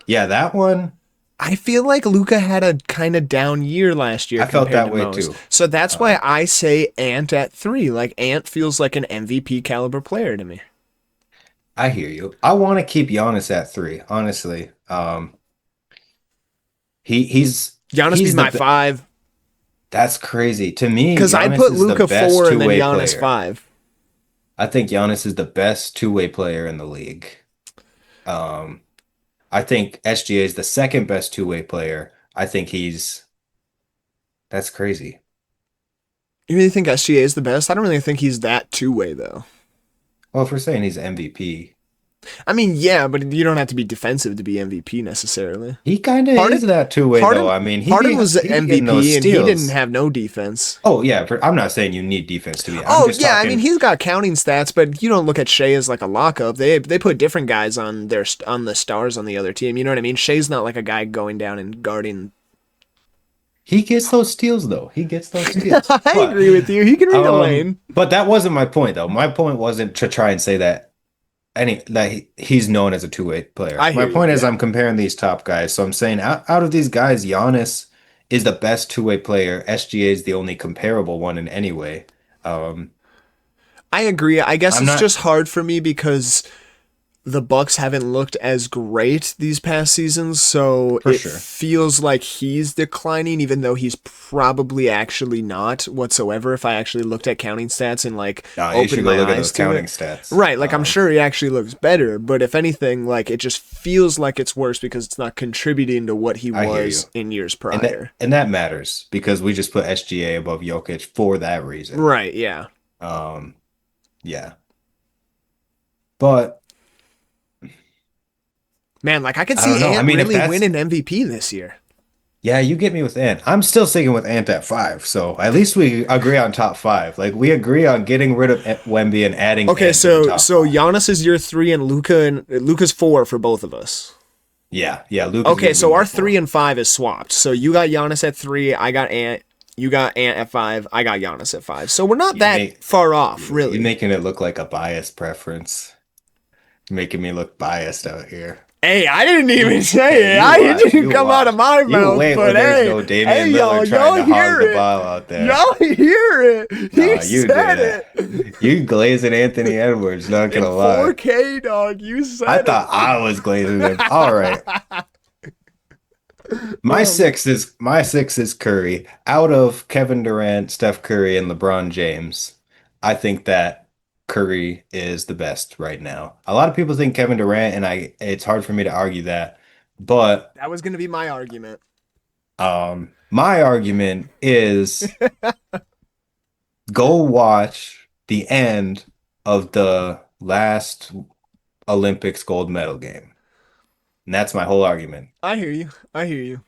Yeah, that one, I feel like Luca had a kind of down year last year I felt compared that to way most. too. So that's why Um, I say Ant at 3. Like, Ant feels like an MVP caliber player to me. I hear you. I want to keep Giannis at 3, honestly. He he's Giannis be he's my the 5. that's crazy. To me, Because I'd Giannis put is the Luca best 4 and then two-way Giannis player. 5. I think Giannis is the best two-way player in the league. Um, I think SGA is the second best two-way player. I think that's crazy. You really think SGA is the best? I don't really think he's that two-way, though. Well, if we're saying he's MVP, I mean, yeah, but you don't have to be defensive to be MVP necessarily. he kind of Harden, is that two-way though. Harden, I mean, Harden was the he be getting those MVP, and he didn't steals. have no defense. Oh yeah, I'm not saying you need defense to be. I'm Oh just yeah, I mean talking. he's got counting stats, but you don't look at Shea as like a lockup. They put different guys on on the stars on the other team. You know what I mean? Shea's not like a guy going down and guarding. He gets those steals though. He gets those steals. I But agree with you. He can read a lane. but that wasn't my point though. My point wasn't to try and say that he's known as a two-way player. I My hear you. point is Yeah. I'm comparing these top guys. So I'm saying out of these guys, Giannis is the best two-way player. SGA is the only comparable one in any way. Um, I agree. I guess I'm it's not just hard for me because the Bucks haven't looked as great these past seasons, so For it sure. feels like he's declining, even though he's probably actually not whatsoever. If I actually looked at counting stats and like You opened should go my look at eyes those to counting it, stats. right? Like I'm sure he actually looks better, but if anything, like it just feels like it's worse because it's not contributing to what he I hear you. was in years And that prior. and that matters because we just put SGA above Jokic for that reason. Right? Yeah. Um, yeah. But Man, like I could I see don't know. I Ant mean, if really that's winning MVP this year. yeah, you get me with Ant. I'm still sticking with Ant at 5. So at least we agree on top 5. Like we agree on getting rid of Wemby and adding Okay, Ant to the top so 5. Giannis is your 3 and Luca's 4 for both of us. Yeah, yeah. Luke is Okay, gonna be so my our 4. 3 and 5 is swapped. So you got Giannis at 3, I got Ant. You got Ant at 5, I got Giannis at 5. So we're not You that make far off, you really. making it look like a biased preference. You're making me look biased out here. Hey, I didn't even say Hey, it. you It watch, didn't you come out watch. of my You mouth. wait But when there's hey, no Damian y'all, Lillard trying to hog hear the it. ball out there. Y'all hear it. He Nah, you said did it it. You glazing Anthony Edwards, not in gonna lie. 4K, dog. You I said thought I was glazing him. All right. it. My six is Curry. Out of Kevin Durant, Steph Curry, and LeBron James, I think that Curry is the best right now. A lot of people think Kevin Durant, and it's hard for me to argue that. But That was gonna be my argument. my argument is go watch the end of the last Olympics gold medal game. And that's my whole argument. I hear you. I hear you.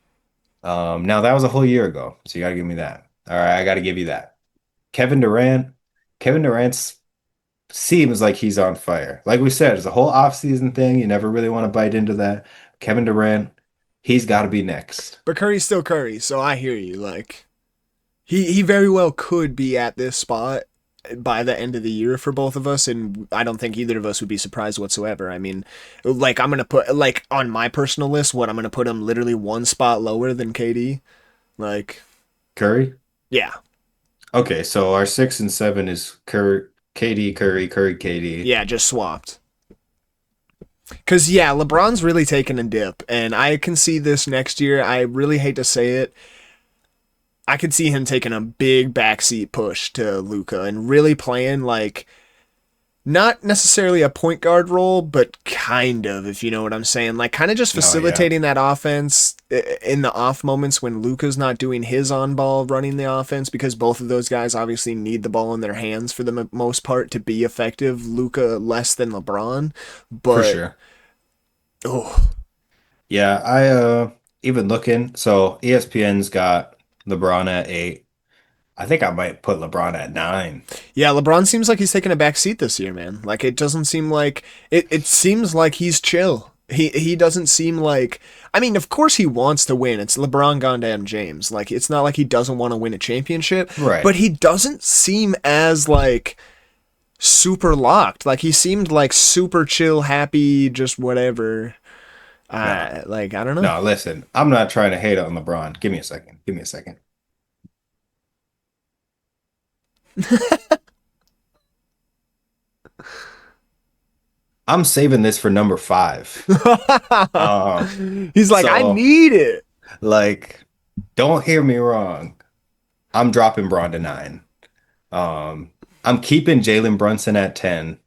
Now that was a whole year ago, so you gotta give me that. All right, I gotta give you that. Kevin Durant, Kevin Durant's seems like he's on fire. Like we said, it's a whole off-season thing. You never really want to bite into that. Kevin Durant, he's got to be next. But Curry's still Curry, so I hear you. Like he very well could be at this spot by the end of the year for both of us, and I don't think either of us would be surprised whatsoever. I mean, like I'm gonna put like on my personal list, what I'm gonna put him literally one spot lower than KD. Like, Curry? yeah, Okay, so our 6 and 7 is Curry, KD, Curry, Curry, KD. yeah, just swapped. Cause yeah, LeBron's really taken a dip, and I can see this next year. I really hate to say it. I could see him taking a big backseat push to Luca and really playing like not necessarily a point guard role, but kind of, if you know what I'm saying. Like, kind of just Oh yeah, facilitating that offense in the off moments when Luca's not doing his on ball running the offense, because both of those guys obviously need the ball in their hands for the most part to be effective. Luca less than LeBron, for but sure. oh, Yeah, even looking, so ESPN's got LeBron at 8. I think I might put LeBron at 9. yeah, LeBron seems like he's taking a back seat this year, man. Like it doesn't seem like it seems like he's chill. He doesn't seem like, I mean, of course he wants to win. It's LeBron goddamn James. Like it's not like he doesn't want to win a championship, Right. but he doesn't seem as like super locked. Like he seemed like super chill, happy, just whatever. No. Like I don't know. No, listen, I'm not trying to hate on LeBron. Give me a second. Give me a second. I'm saving this for number 5. He's like, I So need it. like, don't hear me wrong. I'm dropping Braun to 9. I'm keeping Jalen Brunson at 10,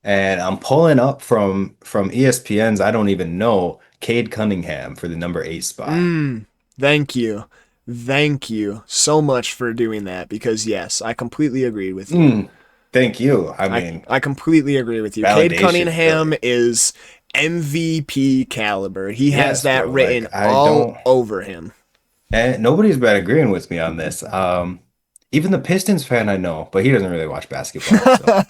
and I'm pulling up from ESPN's. I don't even know Cade Cunningham for the number 8 spot. Mm, thank you. Thank you so much for doing that because yes, I completely agree with you. Mm, thank you. I I mean, I completely agree with you. Cade validation, Cunningham really. is MVP caliber. He has Yes, that bro. written Like I all don't, over him. and nobody's been agreeing with me on this. Even the Pistons fan I know, but he doesn't really watch basketball. So,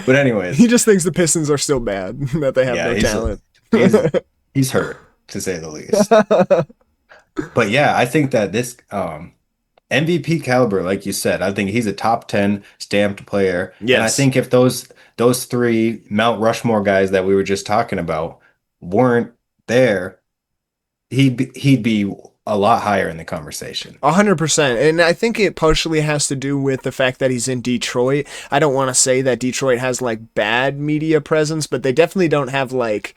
but He anyways, just thinks the Pistons are still bad that they have yeah, no talent. he's he's hurt to say the least. But yeah, I think that this MVP caliber, like you said, I think he's a top 10 stamped player. And I Yes. think if those 3 Mount Rushmore guys that we were just talking about weren't there, he'd be a lot higher in the conversation. 100%. And I think it partially has to do with the fact that he's in Detroit. I don't want to say that Detroit has like bad media presence, but they definitely don't have like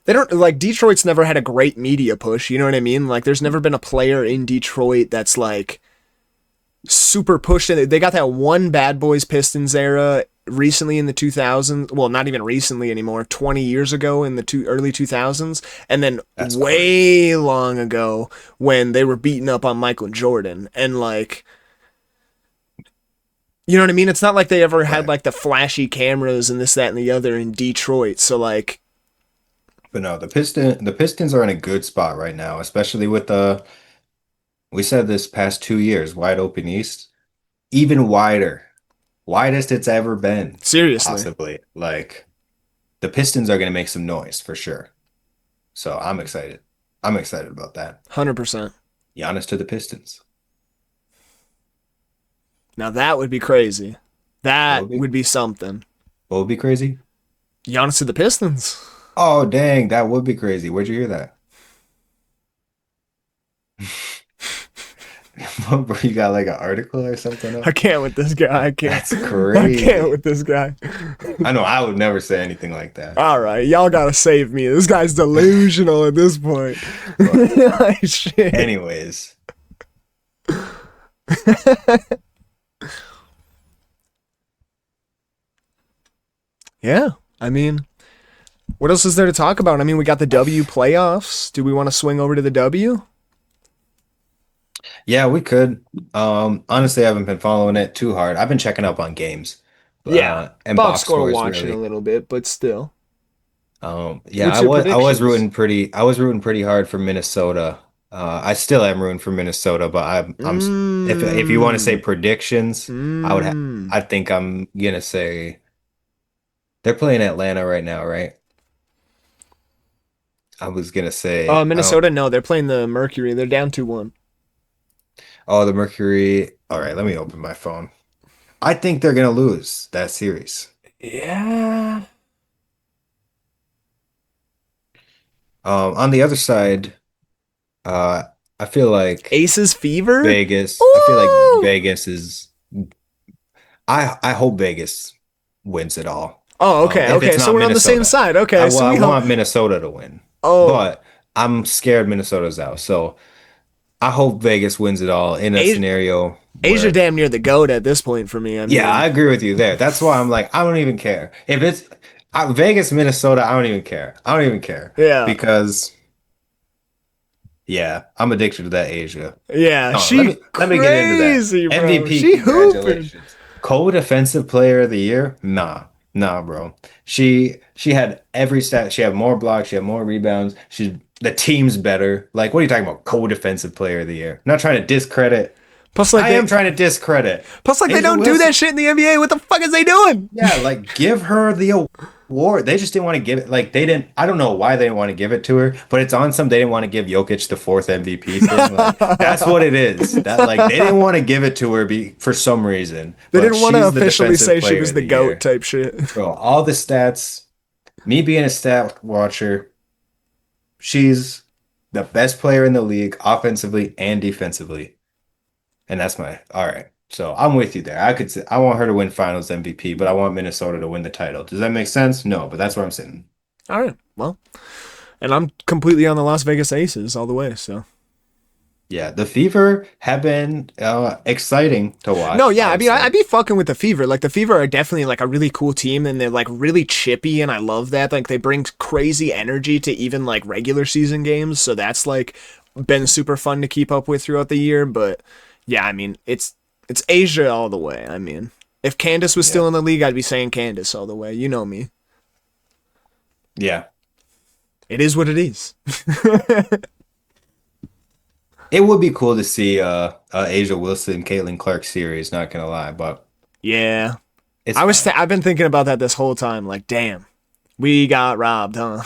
they don't like Detroit's never had a great media push, you know what I mean? Like there's never been a player in Detroit that's like super pushed in. They got that one Bad Boys Pistons era recently in the 2000s. Well, not even recently anymore. 20 years ago in the early 2000s, and then That's way long ago when they were beating up on Michael Jordan. And like, you know what I mean? It's not like they ever had right. like the flashy cameras and this, that, and the other in Detroit. So like, But no, the Pistons are in a good spot right now, especially with the we said this past 2 years, wide open East, even wider, widest it's ever been, seriously, possibly. Like the Pistons are going to make some noise for sure. So I'm excited. I'm excited about that. 100%. Giannis to the Pistons. Now that would be crazy. What That would be would be something. what would be crazy? Giannis to the Pistons. Oh, dang, that would be crazy. Where'd you hear that? Bro, you got like an article or something I up? can't with this guy. I can't. That's I can't crazy. with this guy. I know I would never say anything like that. All right, y'all gotta save me. This guy's delusional at this point. But Like, shit. anyways, Yeah, I mean, what else is there to talk about? I mean, we got the W playoffs. Do we want to swing over to the W? yeah, we could. Honestly, I haven't been following it too hard. I've been checking up on games, Yeah, and box box score scores watching a really. little bit, but still. Yeah, What's your predictions? I was rooting pretty hard for Minnesota. I still am rooting for Minnesota, but if you want to say Mmm. predictions, Mmm. I think I'm gonna say they're playing Atlanta right now, right? I was gonna say I don't. Minnesota, no, they're playing the Mercury. They're down 2-1. Oh, the Mercury. All right, let me open my phone. I think they're gonna lose that series. Yeah. On the other side, uh, I feel like Aces Fever? Vegas. I feel like Ooh! Vegas is. I hope Vegas wins it all. Oh, okay, If it's okay. So not we're on the same Minnesota, side. Okay, so I we hope. want Minnesota to win, Oh, but I'm scared Minnesota's out. So I hope Vegas wins it all in a Asia, scenario Asia where, damn near the goat at this point for me. I yeah, mean, I agree with you there. That's why I'm like, I don't even care if it's Vegas, Minnesota. I don't even care. I don't even care yeah, because yeah, I'm addicted to that Asia. yeah. Oh, She let me get into that. crazy, bro. MVP, She hooping. congratulations. Co-defensive player of the year? Nah. Nah, bro. She had every stat. She had more blocks, she had more rebounds. The team's better. Like, what are you talking about? Co-defensive player of the year. Not trying to discredit. Plus, like I am they, trying to discredit. plus, like they Angel don't do Wilson. that shit in the NBA. What the fuck is they doing? Yeah, like give her the award. They just didn't want to give it. Like they didn't. I don't know why they didn't want to give it to her, but it's on some. They didn't want to give Jokic the fourth MVP thing. Like that's what it is. That like they didn't want to give it to her for some reason. They But didn't want to she's the officially defensive say she player was of the the goat year, type shit. bro. All the stats. Me being a stat watcher, she's the best player in the league, offensively and defensively. And that's my all right. So I'm with you there. I could say I want her to win Finals MVP, but I want Minnesota to win the title. Does that make sense? No, but that's where I'm sitting. All right, well, and I'm completely on the Las Vegas Aces all the way. So Yeah, the Fever have been exciting to no, watch, yeah, I I would mean, say. I'd be fucking with the Fever. Like the Fever are definitely like a really cool team, and they're like really chippy, and I love that. Like they bring crazy energy to even like regular season games, so that's like been super fun to keep up with throughout the year. But yeah, I mean, it's Asia all the way. I mean, if Candace was Yeah. still in the league, I'd be saying Candace all the way. You know me. Yeah. It is what it is. It would be cool to see Asia Wilson, Caitlin Clark series, not gonna lie, but Yeah, it's fine. I've been thinking about that this whole time. Like, damn, we got robbed, huh?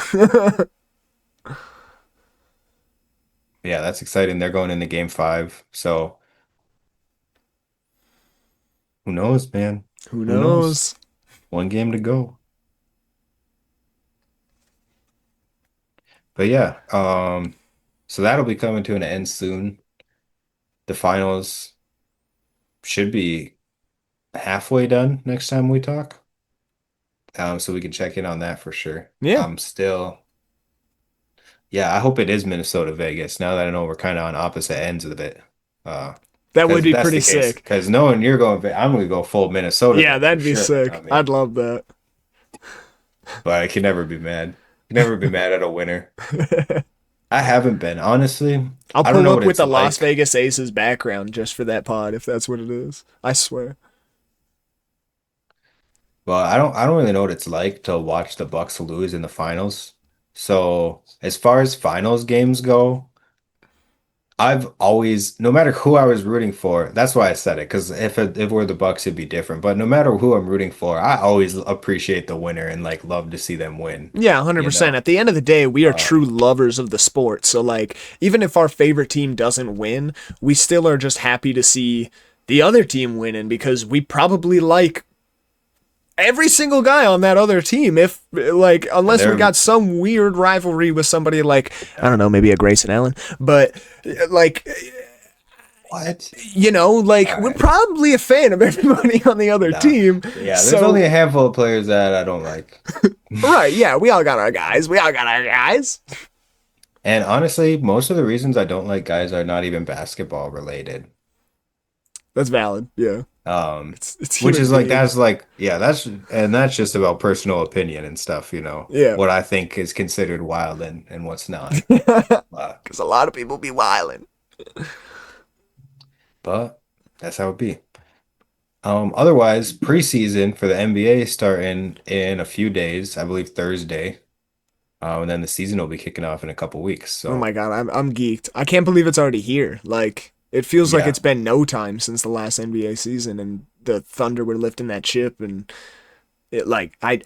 Yeah, that's exciting. They're going into game 5. So who knows, man? Who Who knows? knows? One game to go. But yeah, So that'll be coming to an end soon. The finals should be halfway done next time we talk. So we can check in on that for sure. Yeah, I'm still, yeah, I hope it is Minnesota Vegas now that I know we're kind of on opposite ends of it. Uh, that would because if be that's pretty the case, sick. because knowing you're going, I'm going to go full Minnesota Yeah, then for that'd be sure. I sick. mean, I'd love that. but I can never be mad. Can never be mad at a winner. I haven't been, honestly. I'll I don't pull know up what with it's the Las like. Vegas Aces background just for that pod if that's what it is. I swear. Well, I don't really know what it's like to watch the Bucks lose in the finals. So as far as finals games go, I've always, no matter who I was rooting for, that's why I said it, because if it were the Bucks, it'd be different. But no matter who I'm rooting for, I always appreciate the winner and like love to see them win, Yeah, you 100%. know? At the end of the day, we are true Um, lovers of the sport. So, like, even if our favorite team doesn't win, we still are just happy to see the other team winning because we probably like every single guy on that other team. If, like, unless we they're got some weird rivalry with somebody like, I yeah. don't know, maybe a Grayson Allen, but, like, What? like, All we're right. probably a fan of everybody on the other Nah. team. Yeah, there's So, only a handful of players that I don't like. right, yeah, we all got our guys. We all got our guys. And honestly, most of the reasons I don't like guys are not even basketball related. That's valid. Yeah. Um, It's which human is like beings. yeah, that's just about personal opinion and stuff, you know, Yeah. what I think is considered wild and what's not. Uh, Because a lot of people be wilding. but that's how it be. Otherwise, preseason for the NBA starting in a few days, I believe Thursday. And then the season will be kicking off in a couple weeks. Oh my So god, I'm geeked. I can't believe it's already here. Like it feels like yeah, it's been no time since the last NBA season, and the Thunder were lifting that chip, and it like I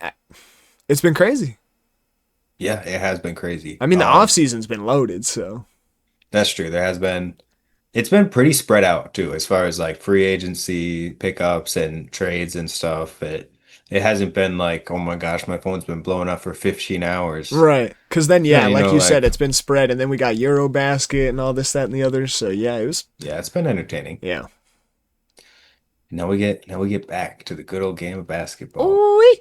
it's been crazy. yeah, it has been crazy. I mean, the off season's been loaded, so That's true. It's been pretty spread out too, as far as like free agency pickups and trades and stuff. It hasn't been like, oh my gosh, my phone's been blowing up for 15 hours. right. Because then No, yeah, you like know, you said, like it's been spread, and then we got EuroBasket and all this, that, and the other. So yeah, it was yeah, it's been entertaining. yeah. Now we get back to the good old game of basketball. Ooh,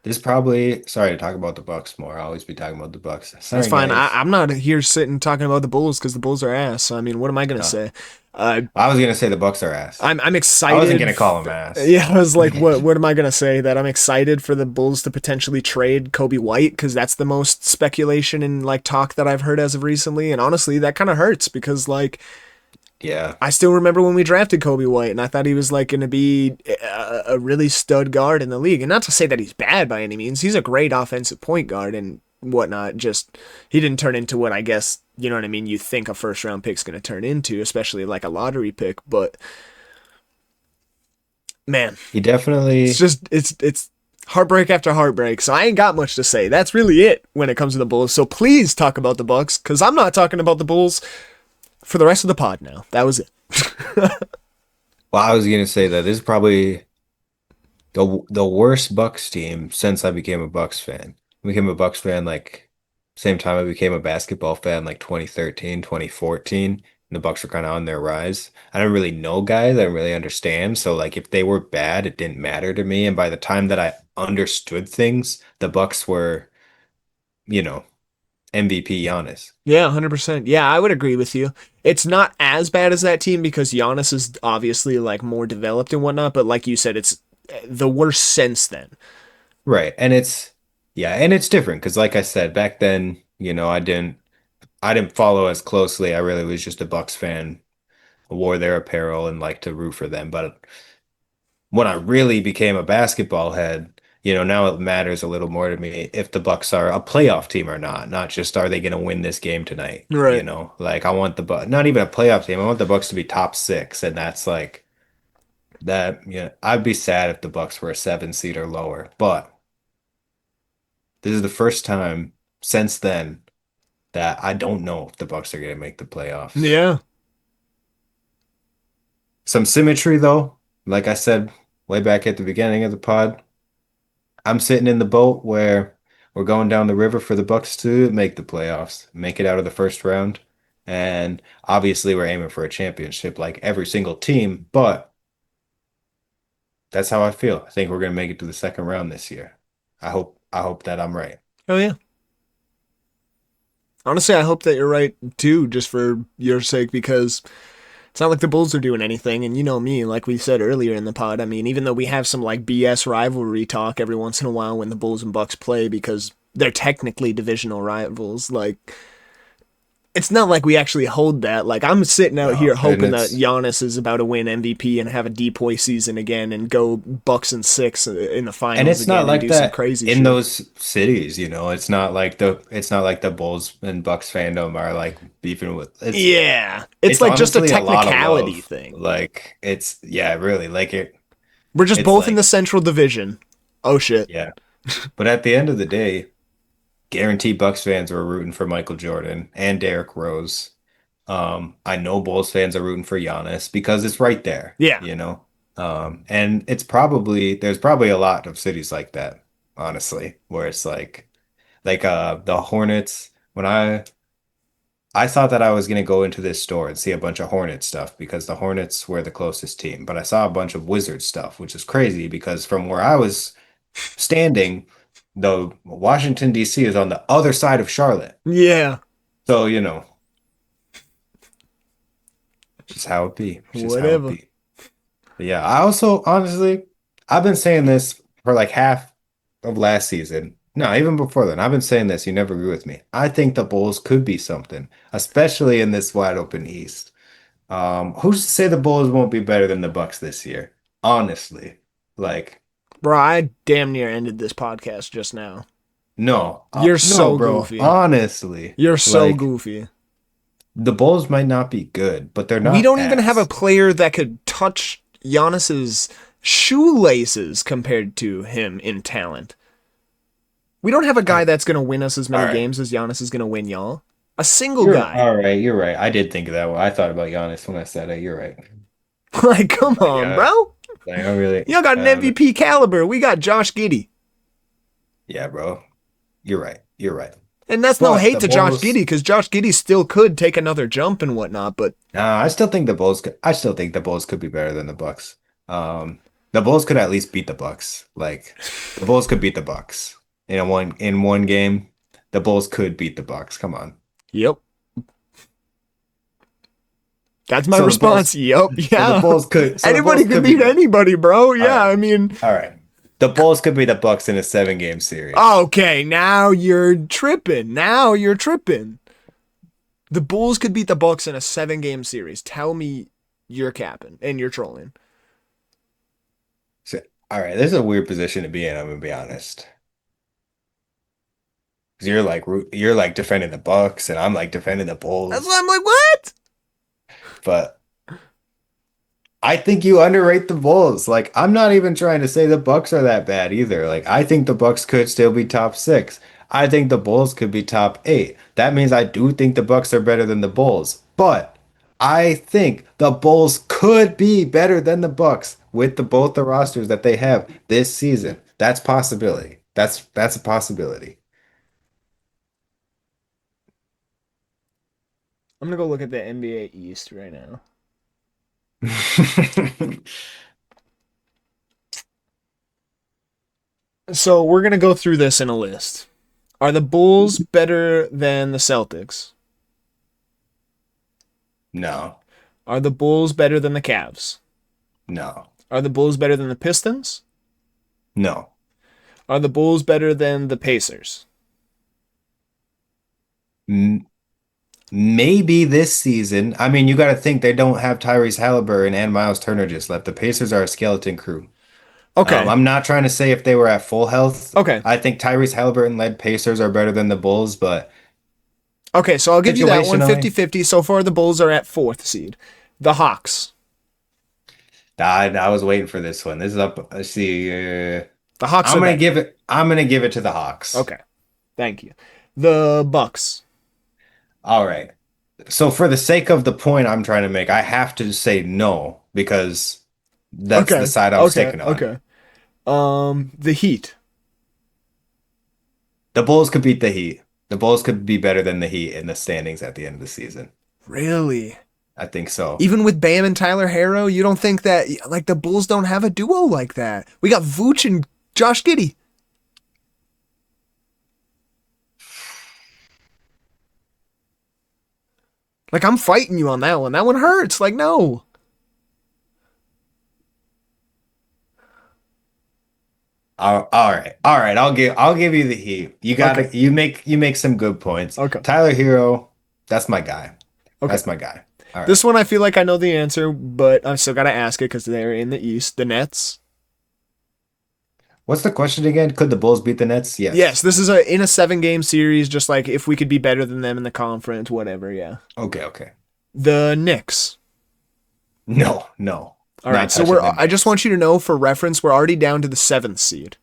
This probably sorry to talk about the Bucks more. I'll always be talking about the Bucks. that's Sorry, fine. guys. I'm not here sitting talking about the Bulls because the Bulls are ass. So I mean, what am I gonna No, say? Uh, I was gonna say the Bucks are ass. I'm I wasn't excited. gonna call them ass. Yeah, I was like, what am I gonna say? That I'm excited for the Bulls to potentially trade Kobe White because that's the most speculation and like talk that I've heard as of recently. And honestly, that kind of hurts because like Yeah, I still remember when we drafted Kobe White and I thought he was like gonna be a really stud guard in the league. And not to say that he's bad by any means. He's a great offensive point guard and whatnot. Just he didn't turn into what I guess you know what I mean. You think a first round pick's gonna turn into, especially like a lottery pick, but. Man, he definitely. it's heartbreak after heartbreak. So I ain't got much to say. That's really it when it comes to the Bulls. So please talk about the Bucks cuz I'm not talking about the Bulls for the rest of the pod now. That was it. Well, I was gonna say that this is probably the worst Bucks team since I became a Bucks fan. I became a Bucks fan like same time I became a basketball fan like 2013, 2014. And the Bucks were kind of on their rise. I don't really know guys, I don't really understand. So like if they were bad, it didn't matter to me. And by the time that I understood things, the Bucks were, you know, MVP Giannis. Yeah, 100%. Yeah, I would agree with you. It's not as bad as that team because Giannis is obviously like more developed and whatnot, but like you said, it's the worst since then. Right. And it's different because like I said, back then, I didn't follow as closely. I really was just a Bucks fan, wore their apparel and liked to root for them. But when I really became a basketball head, now it matters a little more to me if the Bucks are a playoff team or not, not just are they going to win this game tonight, Right. Like I want the Bucks, not even a playoff team. I want the Bucks to be top six, and that's like that, I'd be sad if the Bucks were a seven seed or lower, but this is the first time since then that I don't know if the Bucks are going to make the playoffs. Yeah. Some symmetry though, like I said way back at the beginning of the pod, I'm sitting in the boat where we're going down the river for the Bucks to make the playoffs, make it out of the first round. And obviously we're aiming for a championship like every single team, but that's how I feel. I think we're gonna make it to the second round this year. I hope that I'm right. Oh yeah. Honestly, I hope that you're right too, just for your sake, because it's not like the Bulls are doing anything. And you know me, like we said earlier in the pod, I mean, even though we have some like BS rivalry talk every once in a while when the Bulls and Bucks play because they're technically divisional rivals, like it's not like we actually hold that. Like I'm sitting out No, here and hoping that it's Giannis is about to win MVP and have a depoy season again and go Bucks and 6 in the and finals it's not again and like do some that crazy in shit. those cities, you know. It's not like the Bulls and Bucks fandom are like beefing with Yeah, it's it's like just a honestly a lot of technicality love. thing. Like it's yeah, really. Like We're just it's both in the like Central Division. Oh shit. yeah. But at the end of the day, guaranteed Bucks fans were rooting for Michael Jordan and Derrick Rose. I know Bulls fans are rooting for Giannis because it's right there, Yeah. you know. And there's probably a lot of cities like that, honestly, where it's like the Hornets. When I thought that I was gonna go into this store and see a bunch of Hornet stuff because the Hornets were the closest team, but I saw a bunch of Wizards stuff, which is crazy because from where I was standing, the Washington DC is on the other side of Charlotte. Yeah. So, just how it be. It's just how it Whatever. be. But yeah, I also honestly, I've been saying this for like half of last season. No, even before then, I've been saying this. You never agree with me. I think the Bulls could be something, especially in this wide open East. Who's to say the Bulls won't be better than the Bucks this year? Honestly, like, Bro, I damn near ended this podcast just now. no, You're no, so bro. goofy. Honestly, You're so like goofy. the Bulls might not be good, but they're We not don't even have a ass. player that could touch Giannis's shoelaces compared to him in talent. We don't have a guy I, that's going to win us as all many right. games as Giannis is going to win y'all. A single You're guy. all right. You're right. I did think of that one. I thought about Giannis when I said it. You're right. Like, come on, Yeah. bro. Like, I really, Y'all got an um, MVP caliber. We got Josh Giddey. yeah, bro. You're right. You're right. And that's no But hate the to Josh Bulls, Giddey because Josh Giddey still could take another jump and whatnot, but nah, I still think the Bulls could be better than the Bucks. The Bulls could at least beat the Bucks. Like, the Bulls could beat the Bucks in one game. The Bulls could beat the Bucks. Come on. yep. That's my So the response. Bulls, Yep. so the Yeah. Bulls could, so the Anybody Bulls could could be beat better. anybody, bro. All Yeah. right. I mean, All right. The Bulls could be the Bucks in a 7-game series. okay. Now you're tripping. Now you're tripping. The Bulls could beat the Bucks in a 7-game series. Tell me you're capping and you're trolling. So, all right, this is a weird position to be in, I'm gonna be honest. 'Cause you're like defending the Bucks and I'm like defending the That's why Bulls. I'm like, what? But I think you underrate the Bulls. Like I'm not even trying to say the Bucks are that bad either. Like I think the Bucks could still be top 6. I think the Bulls could be top 8. That means I do think the Bucks are better than the Bulls. But I think the Bulls could be better than the Bucks with both the rosters that they have this season. That's possibility. That's a possibility. I'm gonna go look at the NBA East right now. So we're gonna go through this in a list. Are the Bulls better than the Celtics? No. Are the Bulls better than the Cavs? No. Are the Bulls better than the Pistons? No. Are the Bulls better than the Pacers? M- Maybe this season. I mean, you got to think they don't have Tyrese Halliburton and Miles Turner just left. The Pacers are a skeleton crew. Okay. I'm not trying to say if they were at full health. Okay. I think Tyrese Halliburton led Pacers are better than the Bulls, but Okay, so I'll give you that one situationally, 50-50. So far the Bulls are at 4th seed. The Hawks. I was waiting for this one. This is up. Let's see. The Hawks I'm are gonna better. give it. I'm gonna give it to the Hawks. Okay. Thank you. The Bucks. All right. So for the sake of the point I'm trying to make, I have to say no because that's the Okay. side I'm Okay. sticking on. Okay. The Heat. The Bulls could beat the Heat. The Bulls could be better than the Heat in the standings at the end of the season. Really? I think so. Even with Bam and Tyler Harrow, you don't think that like the Bulls don't have a duo like that? We got Vooch and Josh Giddey. Like I'm fighting you on that one. That one hurts. Like no. All right. I'll give you the Heat. You got Okay. to you make some good points. Okay. Tyler Hero, that's my guy. Okay. That's my guy. All right. This one I feel like I know the answer, but I've still got to ask it because they're in the East. The Nets. What's the question again? Could the Bulls beat the Nets? Yes. Yes, this is in a 7-game series. Just like if we could be better than them in the conference, whatever. Yeah. Okay, okay. The Knicks. No, no. All Not right, so touching we're. the I just Knicks. want you to know for reference, we're already down to the 7th seed.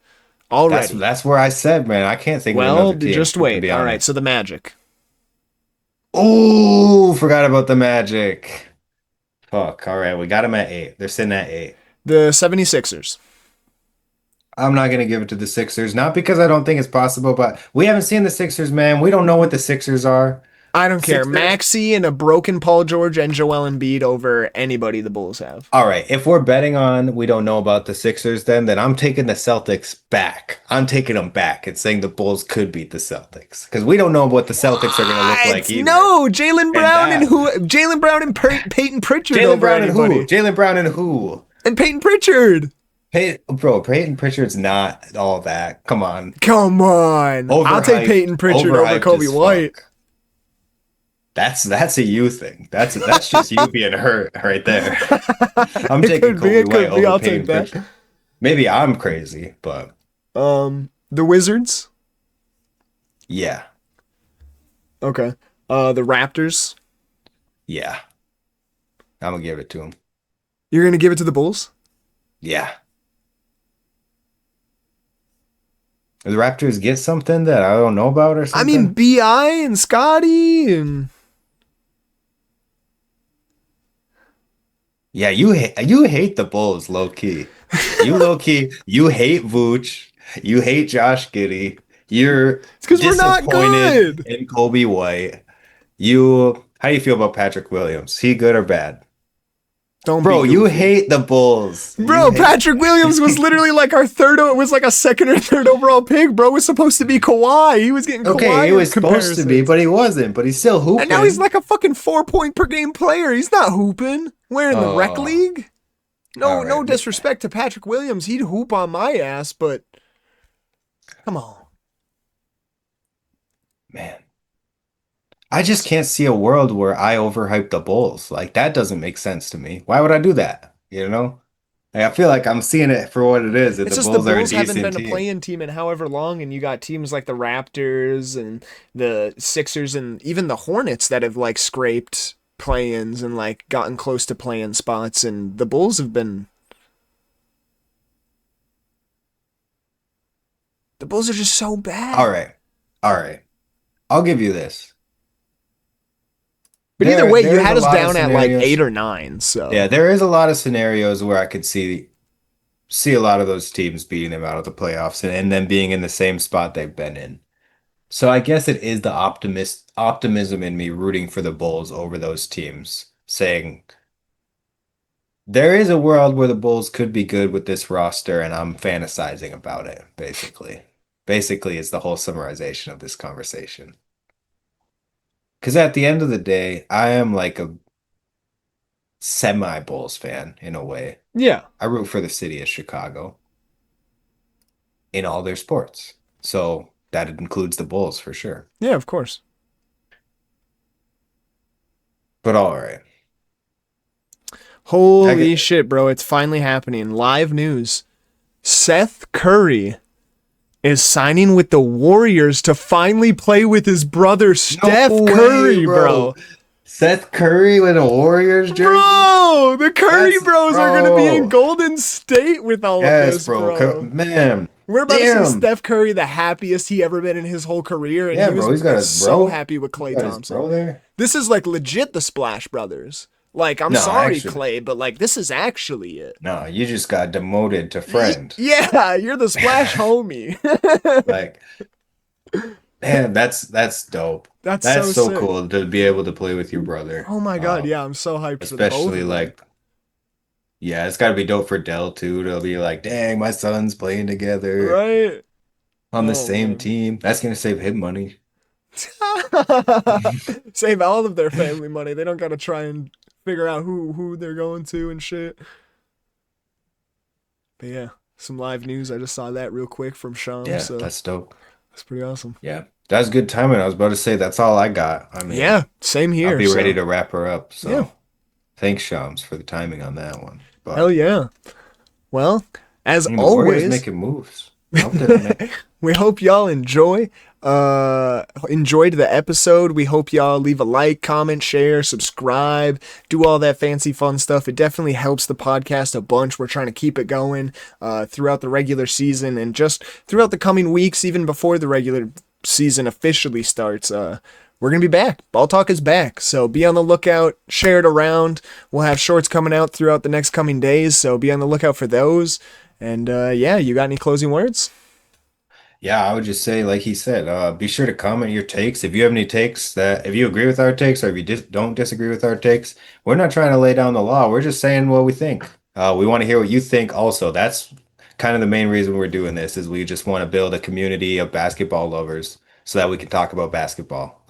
Already. That's where I said, man. I can't think of Well, another team, just to wait. be All right, honest. so the Magic. Oh, forgot about the Magic. Fuck. All right, we got them at 8. They're sitting at 8. The 76ers. I'm not gonna give it to the Sixers, not because I don't think it's possible, but we haven't seen the Sixers, man. We don't know what the Sixers are. I don't care. Sixers. Maxi and a broken Paul George and Joel Embiid over anybody the Bulls have. All right, if we're betting on we don't know about the Sixers, then I'm taking the Celtics back. I'm taking them back and saying the Bulls could beat the Celtics because we don't know what the Celtics are gonna look like either. No, Jalen Brown and that- who? Jalen Brown and Peyton Pritchard Jalen over Brown and anybody. who? Jalen Brown and who? And Peyton Pritchard. Peyton Pritchard's not all that. Come on. Come on. I'll take Overhyped- Peyton Pritchard over overhyped Kobe as White. fuck. That's a you thing. That's just you being hurt right there. I'm It taking could be, Kobe it White could be. over I'll Peyton take that. Pritchard. Maybe I'm crazy, but The Wizards. yeah, Okay. The Raptors. yeah. I'm gonna give it to him. You're gonna give it to the Bulls? Yeah. The Raptors get something that I don't know about or I something. mean, Bi and Scotty and Yeah, you hate the Bulls, low key. You low key, you hate Vooch. You hate Josh Giddey. You're it's because we're not disappointed good. in Kobe White. How do you feel about Patrick Williams? He good or bad? Don't Bro, be you goofy. hate the Bulls. Bro, You hate- Patrick Williams was literally like our third. It was like a second or third overall pick. Bro was supposed to be Kawhi. He was getting Okay, Kawhi he was supposed to be, comparisons. but he wasn't. But he's still hooping. And now he's like a fucking 4-point per game player. He's not hooping. We're in the rec Oh. league. No, All no right. disrespect to Patrick Williams. He'd hoop on my ass, but come on. Man. I just can't see a world where I overhype the Bulls. Like that doesn't make sense to me. Why would I do that? You know? Like, I feel like I'm seeing it for what it is. That It's the just Bulls the are a Bulls haven't decent been a team. playing team in however long, and you got teams like the Raptors and the Sixers and even the Hornets that have like scraped play-ins and like gotten close to play-in spots, and the Bulls have been. The Bulls are just so bad. All right. All right. I'll give you this. But either way, you there's had a us lot of down at like scenarios. 8 or 9. So Yeah, there is a lot of scenarios where I could see a lot of those teams beating them out of the playoffs and then being in the same spot they've been in. So I guess it is the optimism in me rooting for the Bulls over those teams, saying there is a world where the Bulls could be good with this roster, and I'm fantasizing about it, basically. Basically, is the whole summarization of this conversation. Because at the end of the day, I am like a semi-Bulls fan in a way. yeah, I root for the city of Chicago in all their sports. So that includes the Bulls for sure. yeah, of course. But all right. Holy shit, bro! It's finally happening. Live news: Seth Curry is signing with the Warriors to finally play with his brother Steph No way, Curry, bro. Seth Curry with a Warriors jersey? Bro, the Curry Yes, Bros are gonna be in bro. Golden State with all of Yes, this, bro. bro. Man. We're about to Damn. see Steph Curry the happiest he ever been in his whole career, and Yeah, he was bro. He's got his so bro. happy with Klay Got his Thompson. bro there. This is like legit the Splash Brothers. Like, I'm No, sorry, actually- Clay, but like this is actually it. No, you just got demoted to friend. Yeah, you're the Splash homie. Like, Man, that's dope. That's That's so so sick. cool to be able to play with your brother. Oh my god, yeah, I'm so hyped for the both Especially of them. like, yeah, it's got to be dope for Dell too. To be like, dang, my son's playing together Right? on the Oh same man. team. That's gonna save him money. Save all of their family money. They don't gotta try and figure out who they're going to and shit. But yeah, some live news. I just saw that real quick from Sham, Yeah, so that's dope. that's pretty awesome. Yeah, that's good timing. I was about to say that's all I got. I mean, Yeah, same I'll here. be ready So to wrap her up. yeah, So thanks, Shams, for the timing on that one. hell But yeah. Well, as the Warriors always, making moves. I hope they don't make. we hope y'all enjoyed the episode. We hope y'all leave a like, comment, share, subscribe, do all that fancy fun stuff. It definitely helps the podcast a bunch. We're trying to keep it going throughout the regular season and just throughout the coming weeks, even before the regular season officially starts. We're going to be back. Ball Talk is back. So be on the lookout. Share it around. We'll have shorts coming out throughout the next coming days. So be on the lookout for those. And yeah, you got any closing words? Yeah, I would just say, like he said, be sure to comment your takes. If you have any takes that, if you agree with our takes or if you don't disagree with our takes, we're not trying to lay down the law. We're just saying what we think. We want to hear what you think also. That's kind of the main reason we're doing this is we just want to build a community of basketball lovers so that we can talk about basketball.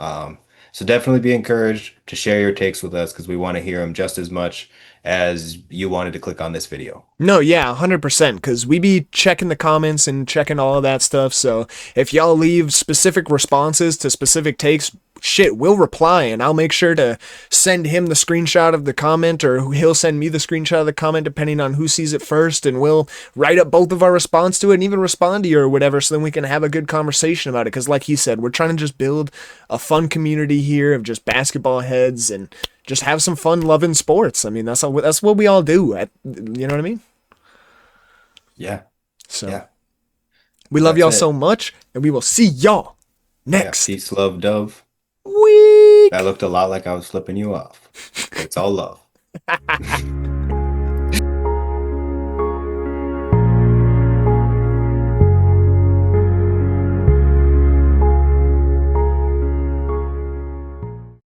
So definitely be encouraged to share your takes with us because we want to hear them just as much as you wanted to click on this video. No, yeah, 100%. Because we be checking the comments and checking all of that stuff. So if y'all leave specific responses to specific takes, shit, we'll reply and I'll make sure to send him the screenshot of the comment or he'll send me the screenshot of the comment depending on who sees it first. And we'll write up both of our response to it and even respond to you or whatever so then we can have a good conversation about it. Because like he said, we're trying to just build a fun community here of just basketball heads and just have some fun loving sports. I mean, that's what we all do. You know what I mean? Yeah, So yeah, we love that's y'all so it. much, and we will see y'all Yeah, next peace, love, dove. That week. looked a lot like I was flipping you off, but it's all love.